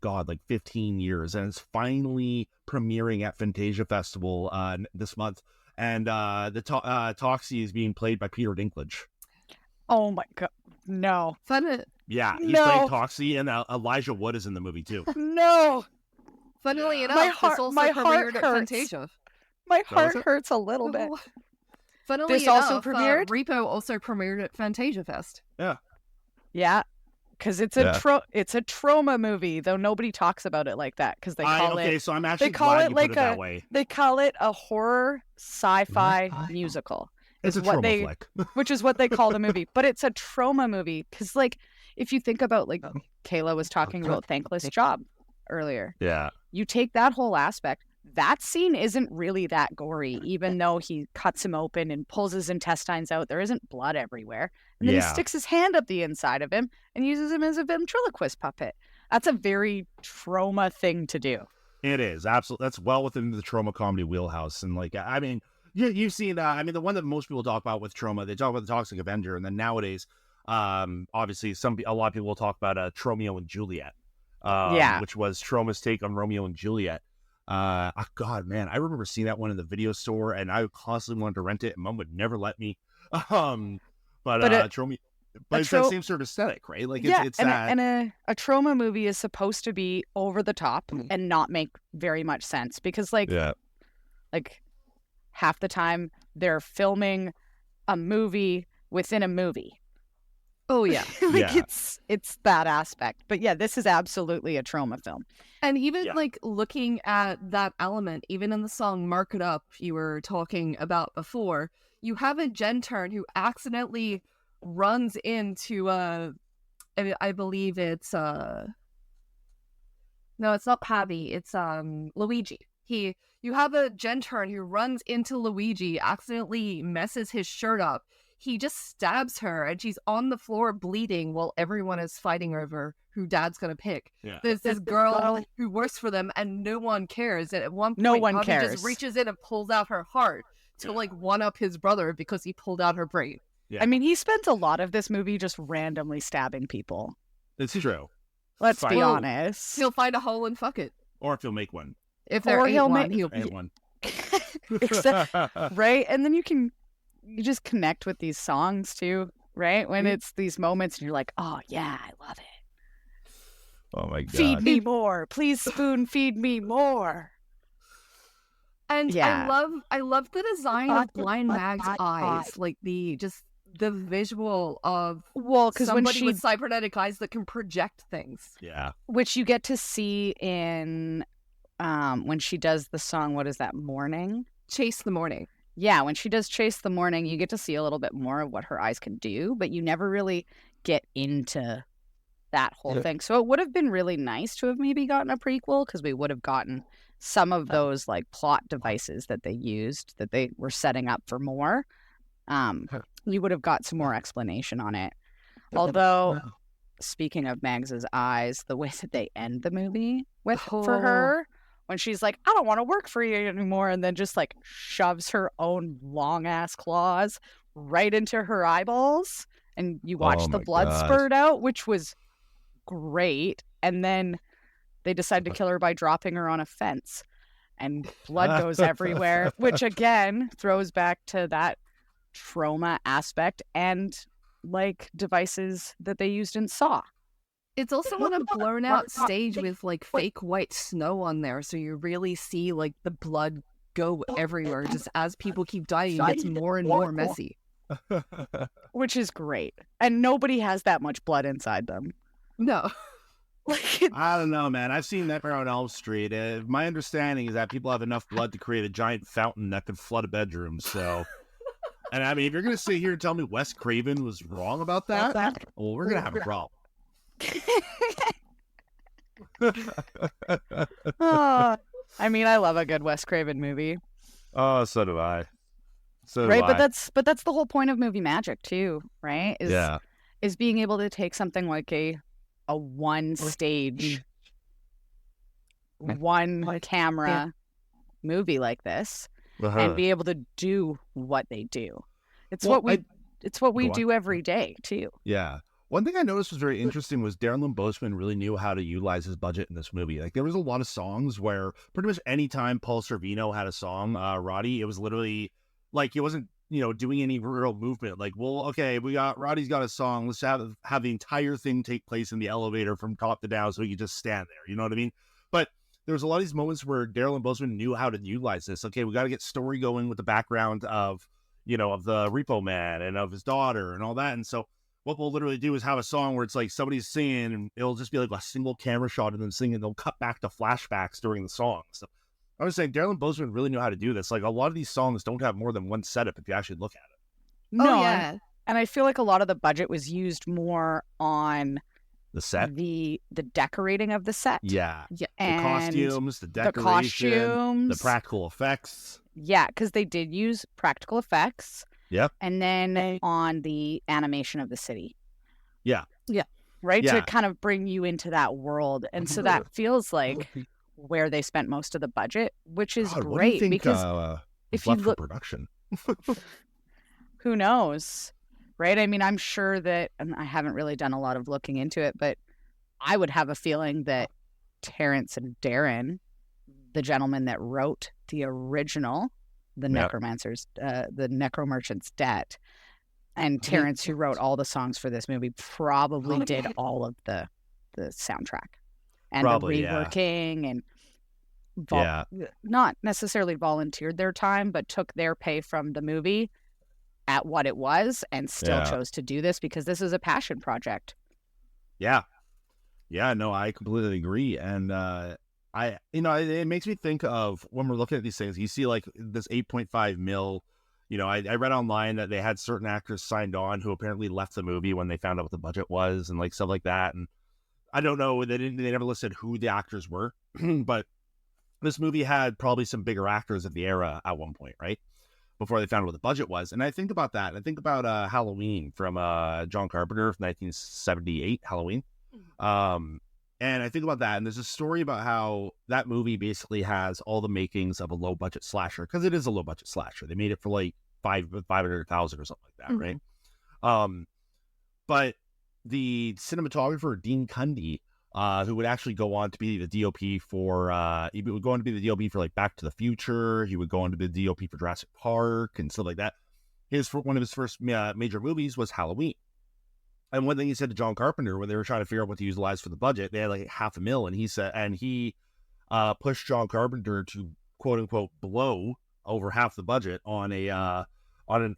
15 years, and it's finally premiering at Fantasia Festival this month, and the Toxie is being played by Peter Dinklage. Oh my God, no. Yeah, he's playing Toxie, and Elijah Wood is in the movie too. No. Funnily enough, this also my heart premiered at hurts. Fantasia. My heart hurts a little bit. Funnily This enough, also premiered? Repo also premiered at Fantasia Fest. Yeah, because it's a trauma movie, though nobody talks about it like that because they call it. So I'm actually They call glad it you like put it that way. They call it a horror sci-fi musical. It's a what trauma flick. Which is what they call the movie, but it's a trauma movie because, like, if you think about, like, Kayla was talking about Thankless Job earlier. Yeah. You take that whole aspect. That scene isn't really that gory, even though he cuts him open and pulls his intestines out. There isn't blood everywhere. And then he sticks his hand up the inside of him and uses him as a ventriloquist puppet. That's a very trauma thing to do. It is. Absolutely. That's well within the trauma comedy wheelhouse. And, like, I mean, You've seen, I mean, the one that most people talk about with trauma, they talk about the Toxic Avenger, and then nowadays, obviously, a lot of people will talk about Tromeo and Juliet, which was Troma's take on Romeo and Juliet. God, man, I remember seeing that one in the video store, and I constantly wanted to rent it, and Mom would never let me. Troma, but it's that same sort of aesthetic, right? Like, it's that. And a trauma movie is supposed to be over the top and not make very much sense because, like half the time they're filming a movie within a movie. Oh yeah. It's that aspect. But yeah, this is absolutely a trauma film. And even like looking at that element, even in the song Mark It Up you were talking about before, you have a Gentern who accidentally runs into I believe it's no, it's not Pabby, it's Luigi. You have a Gentern who runs into Luigi, accidentally messes his shirt up. He just stabs her and she's on the floor bleeding while everyone is fighting over who Dad's gonna pick. Yeah. There's this girl who works for them and no one cares. And at one point, no one Bobby cares. Just reaches in and pulls out her heart to like one up his brother because he pulled out her brain. Yeah. I mean, he spent a lot of this movie just randomly stabbing people. It's true. Let's be honest. He'll find a hole and fuck it. Or if he'll make one. If there ain't one, he'll make one. Right? And then you just connect with these songs too, right? When it's these moments and you're like, oh yeah, I love it. Oh my God. Feed me more. Please spoon feed me more. And I love the design of Blind Mag's eyes. Like the visual of because somebody with cybernetic eyes that can project things. Yeah. Which you get to see in when she does the song, what is that, Morning? Chase the Morning. Yeah, when she does Chase the Morning, you get to see a little bit more of what her eyes can do, but you never really get into that whole thing. So it would have been really nice to have maybe gotten a prequel because we would have gotten some of those like plot devices that they used that they were setting up for more. You would have got some more explanation on it. Although, speaking of Mags's eyes, the way that they end the movie for her, when she's like, I don't want to work for you anymore, and then just like shoves her own long ass claws right into her eyeballs, and you watch the blood spurt out, which was great. And then they decide to kill her by dropping her on a fence, and blood goes everywhere, which again throws back to that trauma aspect and like devices that they used in Saw. It's also on a blown out stage with like fake white snow on there, so you really see like the blood go everywhere. Just as people keep dying, it gets more and more messy. Which is great. And nobody has that much blood inside them. No. I don't know, man. I've seen Nightmare on Elm Street. My understanding is that people have enough blood to create a giant fountain that could flood a bedroom, so... And I mean, if you're going to sit here and tell me Wes Craven was wrong about that, well, we're going to have a problem. I mean, I love a good Wes Craven movie. Oh, so do I. But that's the whole point of movie magic too, right? Is being able to take something like a one stage, one camera movie like this and be able to do what they do. It's what we do every day too. Yeah. One thing I noticed was very interesting was Darren Lynn Bousman really knew how to utilize his budget in this movie. Like, there was a lot of songs where pretty much any time Paul Sorvino had a song, Roddy, it was literally like he wasn't, doing any real movement. Like, well, okay, Roddy's got a song. Let's have the entire thing take place in the elevator from top to down so he could just stand there. You know what I mean? But there was a lot of these moments where Darren Lynn Bousman knew how to utilize this. Okay, we got to get story going with the background of the Repo Man and of his daughter and all that. And so what we'll literally do is have a song where it's like somebody's singing and it'll just be like a single camera shot and then singing. They'll cut back to flashbacks during the song. So I was saying Darren Lynn Bousman really knew how to do this. Like, a lot of these songs don't have more than one setup if you actually look at it. No, yeah. And I feel like a lot of the budget was used more on the set, the decorating of the set. Yeah. And the costumes, the decoration, the practical effects. Yeah, because they did use practical effects. Yep. And then on the animation of the city. Yeah. Yeah. Right? Yeah. To kind of bring you into that world. And so that feels like where they spent most of the budget, which is great because if left you for look, production. who knows, right? I mean, I'm sure that, and I haven't really done a lot of looking into it, but I would have a feeling that Terrence and Darren, the gentleman that wrote the original, the Necromerchant's Debt, and Terrence, who wrote all the songs for this movie, probably did all of the soundtrack and Probably, the reworking and not necessarily volunteered their time, but took their pay from the movie at what it was and still chose to do this because this is a passion project. Yeah. Yeah, no, I completely agree. And it makes me think of when we're looking at these things, you see like this 8.5 mil, I read online that they had certain actors signed on who apparently left the movie when they found out what the budget was and like stuff like that. And I don't know, they never listed who the actors were, but this movie had probably some bigger actors of the era at one point, right? Before they found out what the budget was. And I think about that. I think about Halloween from John Carpenter from 1978, Halloween. And I think about that, and there's a story about how that movie basically has all the makings of a low-budget slasher, because it is a low-budget slasher. They made it for like $500,000 or something like that, right? But the cinematographer Dean Cundy, who would actually go on to be the DOP for he would go on to be the DOP for like Back to the Future. He would go on to be the DOP for Jurassic Park and stuff like that. One of his first major movies was Halloween. And one thing he said to John Carpenter when they were trying to figure out what to utilize for the budget, they had like $500,000, and he said, he pushed John Carpenter to quote unquote blow over half the budget on an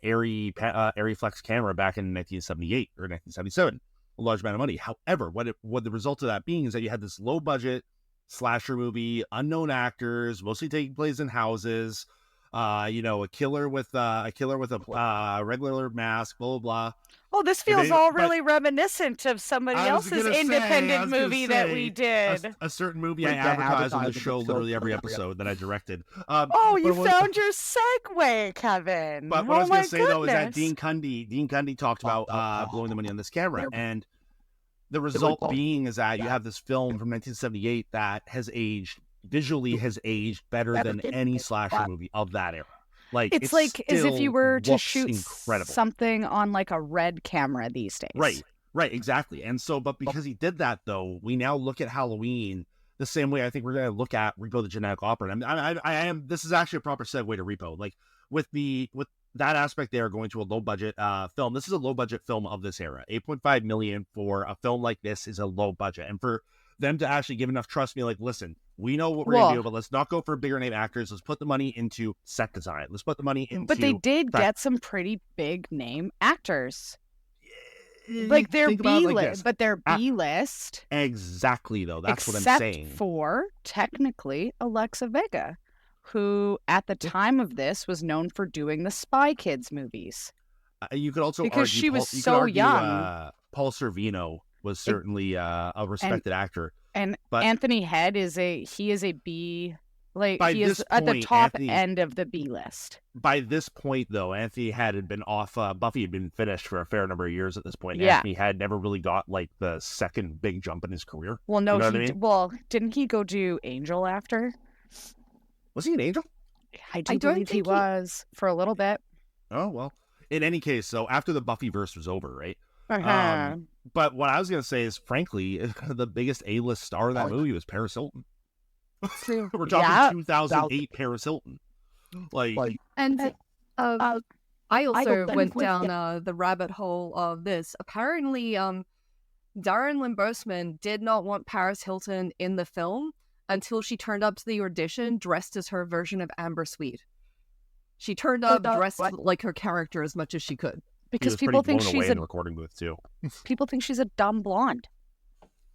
Airy Flex camera back in 1978 or 1977, a large amount of money. However, what the result of that being is that you had this low budget slasher movie, unknown actors, mostly taking place in houses, a killer with a regular mask, blah blah blah. Oh, this feels really reminiscent of somebody else's independent movie that we did. A certain movie I advertised on the show literally every episode that I directed. You found your segue, Kevin. But what I was going to say, though, is that Dean Cundy talked about blowing the money on this camera. And the result being is that you have this film from 1978 that visually has aged better than any slasher movie of that era. Like it's like as if you were to shoot incredible. Something on like a red camera these days. Right, exactly. And so, but because he did that, though, we now look at Halloween the same way I think we're going to look at Repo the Genetic Opera. And I am. This is actually a proper segue to Repo. Like with that aspect there, going to a low budget film. This is a low budget film of this era. $8.5 million for a film like this is a low budget, and for them to actually give enough trust me, like, listen, we know what we're going to do, but let's not go for bigger name actors. Let's put the money into set design. Let's put the money into... But they did get some pretty big name actors. Like they're B-list, but they're B-list. Exactly, though. That's what I'm saying. Except for, technically, Alexa Vega, who at the time of this was known for doing the Spy Kids movies. You could also because argue... she was so young. Paul Sorvino was certainly a respected actor. But Anthony Head is a B, like he is at the top end of the B list. By this point, though, Anthony Head had been off. Buffy had been finished for a fair number of years at this point. Yeah. Anthony Head never really got like the second big jump in his career. Well, no, didn't he go do Angel after? Was he an Angel? I believe he was for a little bit. Oh well. In any case, so after the Buffyverse was over, right? But what I was going to say is, frankly, the biggest A-list star of that movie was Paris Hilton. We're talking 2008 Paris Hilton. And I also went down the rabbit hole of this. Apparently, Darren Lynn Bousman did not want Paris Hilton in the film until she turned up to the audition dressed as her version of Amber Sweet. She turned up dressed like her character as much as she could. Because people think she's a recording booth too. People think she's a dumb blonde.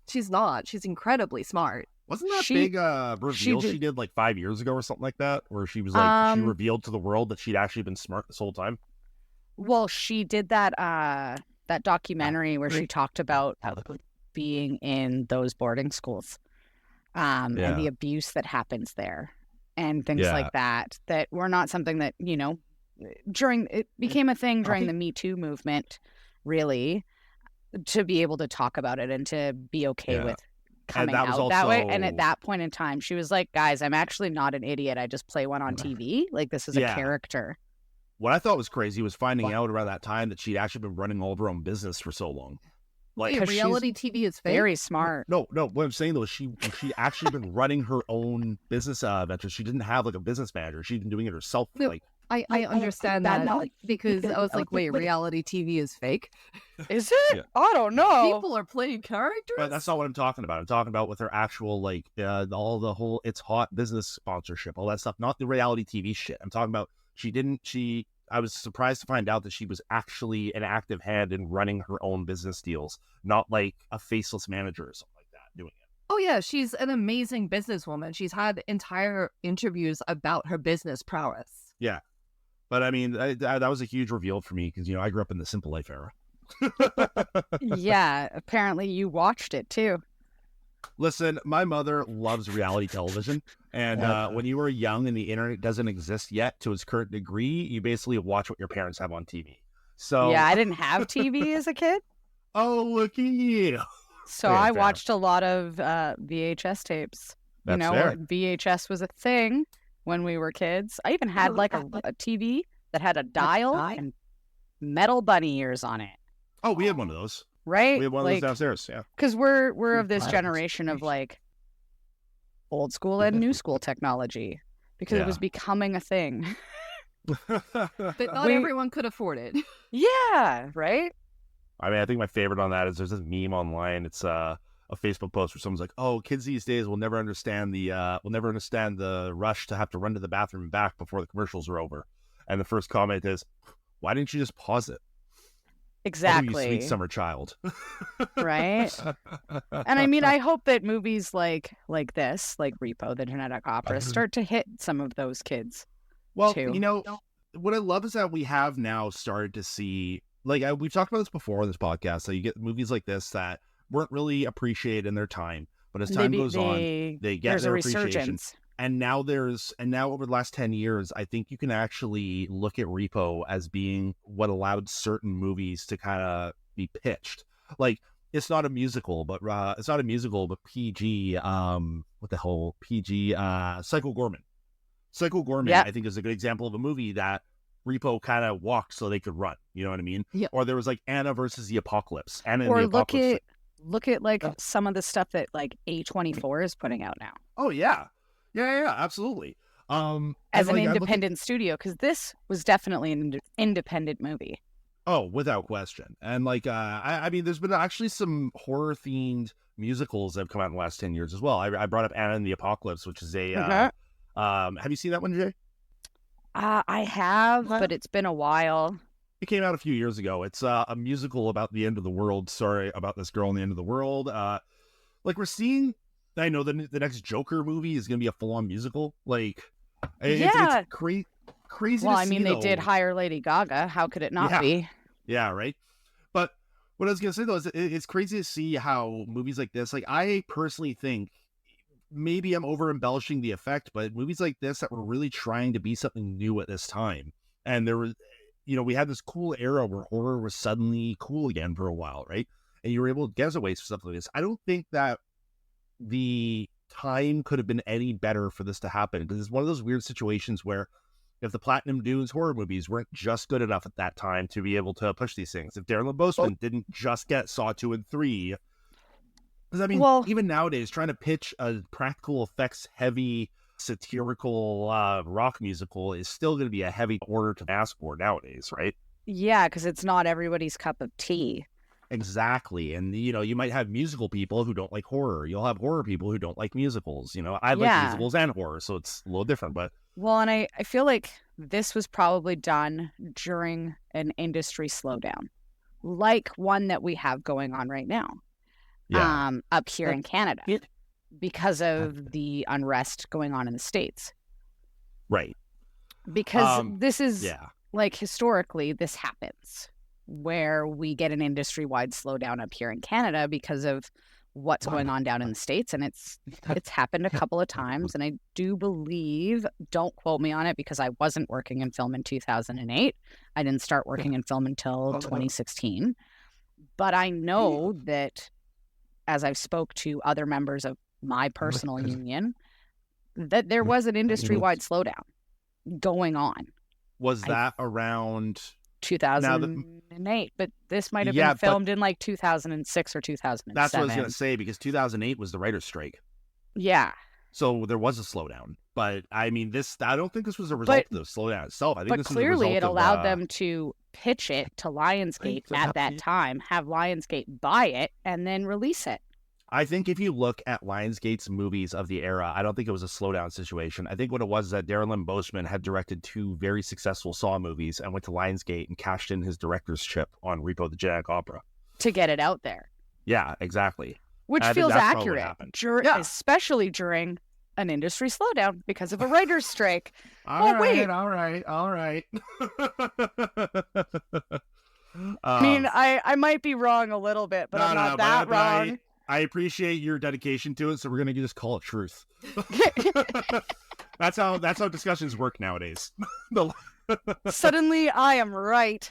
She's not. She's incredibly smart. Wasn't that big reveal she did like 5 years ago or something like that, where she was like she revealed to the world that she'd actually been smart this whole time? Well, she did that documentary where she talked about being in those boarding schools, and the abuse that happens there, and things like that were not something that it became a thing during the Me Too movement, really, to be able to talk about it and to be okay with coming that was out that way. And also- at that point in time, she was like, guys, I'm actually not an idiot. I just play one on TV. Like, this is a Yeah. character. What I thought was crazy was finding out around that time that she'd actually been running all of her own business for so long. Like, Wait, 'cause she's reality TV is fake? Very smart. no. What I'm saying though is she actually been running her own business ventures. She didn't have like a business manager. She'd been doing it herself. No, Like, I understand that because I was like, wait, reality TV is fake? Is it? Yeah. I don't know. People are playing characters? but that's not what I'm talking about. I'm talking about with her actual like all the whole It's Hot business sponsorship, all that stuff. Not the reality TV shit. I'm talking about I was surprised to find out that she was actually an active hand in running her own business deals, not like a faceless manager or something like that doing it. Oh yeah, she's an amazing businesswoman. She's had entire interviews about her business prowess. Yeah. But I mean, that was a huge reveal for me because, I grew up in the Simple Life era. Yeah, apparently you watched it too. Listen, my mother loves reality television. And when you were young and the internet doesn't exist yet to its current degree, you basically watch what your parents have on TV. So, Yeah, I didn't have TV as a kid. oh, look at you. So Yeah, I fair. watched a lot of VHS tapes. That's fair. VHS was a thing when we were kids. I even had like a TV that had a dial and metal bunny ears on it. Oh, we had one of those. Right? We had one of those downstairs. Yeah. Because we're of this generation of like old school and new school technology because Yeah. it was becoming a thing. But not We- everyone could afford it. Yeah, right? I mean, I think my favorite on that is there's this meme online. It's a Facebook post where someone's like, "Oh, kids these days will never understand the rush to have to run to the bathroom and back before the commercials are over." And the first comment is, "Why didn't you just pause it? Oh, you Exactly. sweet summer child." Right? And I mean, I hope that movies like this, like Repo, the genetic opera, start to hit some of those kids. Well, too. what I love is that we have now started to see, like we've talked about this before on this podcast, so you get movies like this that weren't really appreciated in their time, but as time goes on, they get there's their a appreciation. resurgence. And now over the last 10 years, I think you can actually look at Repo as being what allowed certain movies to kind of be pitched. Like, it's not a musical, but PG, what the hell, PG, Psycho Gorman. Psycho Gorman, Yep. I think, is a good example of a movie that Repo kind of walked so they could run. You know what I mean? Yeah. Or there was like Anna versus the Apocalypse. Anna and Or the look Apocalypse. at like some of the stuff that like A24 is putting out now Oh yeah, yeah, absolutely. as and, an like, I look at- independent studio, because this was definitely an independent movie. Oh, without question. And like, I mean, there's been actually some horror themed musicals that have come out in the last 10 years as well. I brought up Anna and the Apocalypse, which is a, have you seen that one, Jay? I have, but it's been a while. It came out a few years ago. It's a musical about the end of the world. Sorry, about this girl in the end of the world. Like we're seeing, I know the next Joker movie is going to be a full on musical. Like, Yeah. it's crazy. Well, to I mean, see, they though. did hire Lady Gaga. How could it not Yeah. be? Yeah, right. But what I was gonna say though is it's crazy to see how movies like this, like I personally think maybe I'm over embellishing the effect, but movies like this that were really trying to be something new at this time, and there was, we had this cool era where horror was suddenly cool again for a while, right? And you were able to get away with stuff like this. I don't think that the time could have been any better for this to happen because it's one of those weird situations where if the Platinum Dunes horror movies weren't just good enough at that time to be able to push these things, if Darren Lynn Bousman didn't just get Saw 2 and 3, because I mean, Well- even nowadays, trying to pitch a practical effects heavy satirical rock musical is still going to be a heavy order to ask for nowadays, right? Yeah, because it's not everybody's cup of tea. Exactly. And, you might have musical people who don't like horror. You'll have horror people who don't like musicals. I like Yeah. musicals and horror, so it's a little different, but Well, and I feel like this was probably done during an industry slowdown, like one that we have going on right now up here in Canada because of the unrest going on in the States. right. Because this is Yeah. like historically, this happens where we get an industry-wide slowdown up here in Canada because of what's going on down in the States. And it's happened a couple of times. And I do believe, don't quote me on it because I wasn't working in film in 2008. I didn't start working in film until 2016. But I know that as I've spoke to other members of my personal union, that there was an industry-wide slowdown going on. Was that around 2008? But this might have been filmed in like 2006 or 2007. That's what I was going to say, because 2008 was the writer's strike. Yeah. So there was a slowdown. But I mean, I don't think this was a result of the slowdown itself. I think this clearly was a result it allowed them to pitch it to Lionsgate at that time, have Lionsgate buy it, and then release it. I think if you look at Lionsgate's movies of the era, I don't think it was a slowdown situation. I think what it was is that Darren Lynn Bousman had directed 2 very successful Saw movies and went to Lionsgate and cashed in his director's chip on Repo the Genetic Opera. To get it out there. Yeah, exactly. Which feels accurate, especially during an industry slowdown because of a writer's strike. All right. I mean, I might be wrong a little bit, but I'm not that wrong. I appreciate your dedication to it, so we're gonna just call it truth. That's how discussions work nowadays. Suddenly, I am right.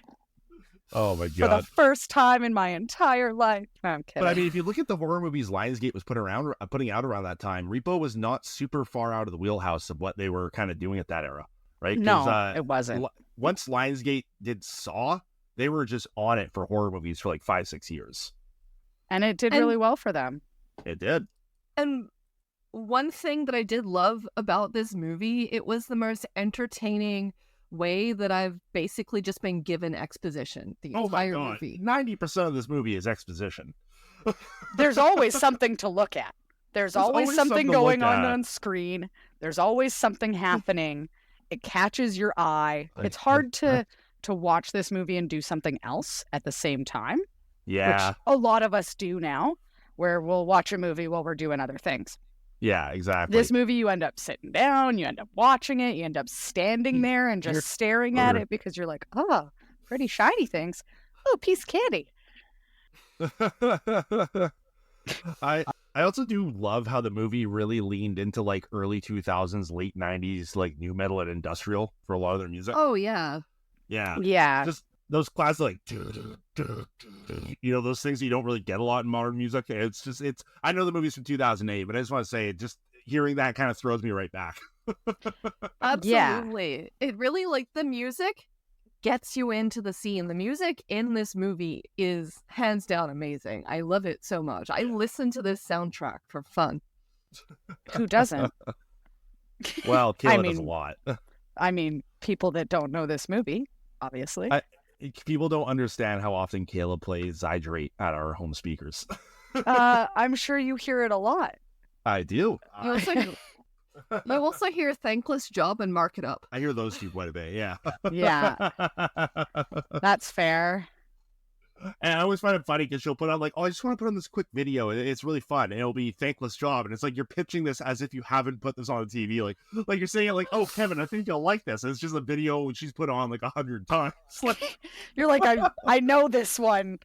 Oh my god! For the first time in my entire life. No, I'm kidding. But I mean, if you look at the horror movies Lionsgate was putting out around that time, Repo was not super far out of the wheelhouse of what they were kind of doing at that era, right? No, it wasn't. Once Lionsgate did Saw, they were just on it for horror movies for like 5-6 years. And it did really well for them. It did. And one thing that I did love about this movie, it was the most entertaining way that I've basically just been given exposition the entire movie. 90% of this movie is exposition. There's always something to look at. There's always something going on screen. There's always something happening. It catches your eye. It's hard to watch this movie and do something else at the same time. Yeah. Which a lot of us do now, where we'll watch a movie while we're doing other things. Yeah, exactly. This movie, you end up sitting down, you end up watching it, you end up standing there and just staring at it because you're like, oh, pretty shiny things. Oh, piece of candy. I also do love how the movie really leaned into like early 2000s, late 90s, like new metal and industrial for a lot of their music. Oh, yeah. Yeah. Yeah. Just those classic, like, you know, those things you don't really get a lot in modern music. I know the movie's from 2008, but I just want to say, just hearing that kind of throws me right back. Absolutely. Yeah. It really, like, the music gets you into the scene. The music in this movie is hands down amazing. I love it so much. I listen to this soundtrack for fun. Who doesn't? Well, Kayla does a lot. I mean, people that don't know this movie, obviously. People don't understand how often Kayla plays Zydrate at our home speakers. I'm sure you hear it a lot. I do. You also hear Thankless Job and Mark It Up. I hear those two quite a bit, yeah. Yeah. That's fair. And I always find it funny because she'll put on like, oh, I just want to put on this quick video. It's really fun. And it'll be Thankless Job. And it's like, you're pitching this as if you haven't put this on the TV. Like you're saying it like, oh, Kevin, I think you'll like this. And it's just a video she's put on like 100 times. You're like, I know this one.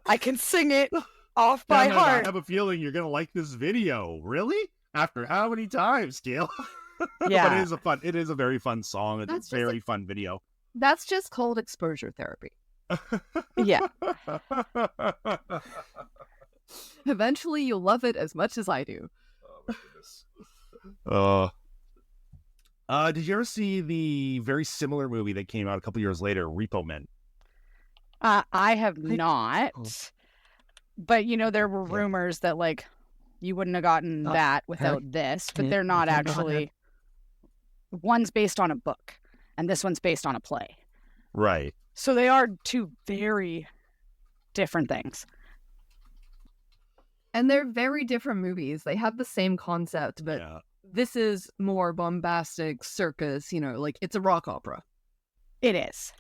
I can sing it off by heart. I have a feeling you're going to like this video. Really? After how many times, Gail? Yeah. But it is a very fun song. It's a very fun video. That's just called exposure therapy. Yeah. Eventually you'll love it as much as I do. Oh my goodness. Did you ever see the very similar movie that came out a couple years later, Repo Men? I have not. But you know, there were rumors that like you wouldn't have gotten that without this, but they're not actually. One's based on a book and this one's based on a play. Right. So they are two very different things. And they're very different movies. They have the same concept, but this is more bombastic circus, you know, like it's a rock opera. It is.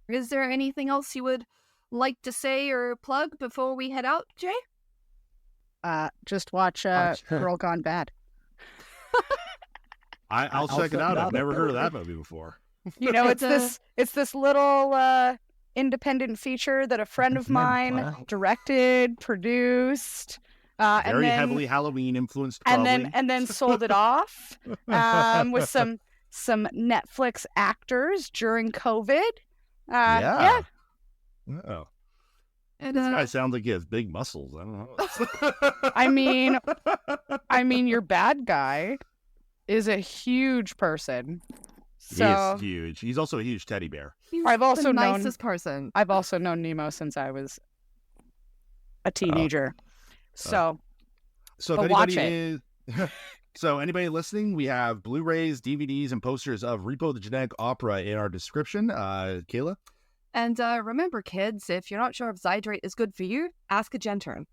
Is there anything else you would like to say or plug before we head out, Jay? Just watch Girl Gone Bad. I'll check it out. I've never heard of that movie before. You know, it's this little independent feature that a friend of mine directed, produced, very heavily Halloween influenced, probably. and then sold it off with some Netflix actors during COVID. Yeah. Oh. And This guy sounds like he has big muscles. I don't know. I mean, your bad guy is a huge person. So He is huge. He's also a huge teddy bear. he's I've also the known- nicest person. I've also known Nemo since I was a teenager. So So But if watch anybody is, so anybody listening, we have Blu-rays, DVDs, and posters of Repo the Genetic Opera in our description. Kayla? And remember, kids, if you're not sure if Zydrate is good for you, ask a gentern.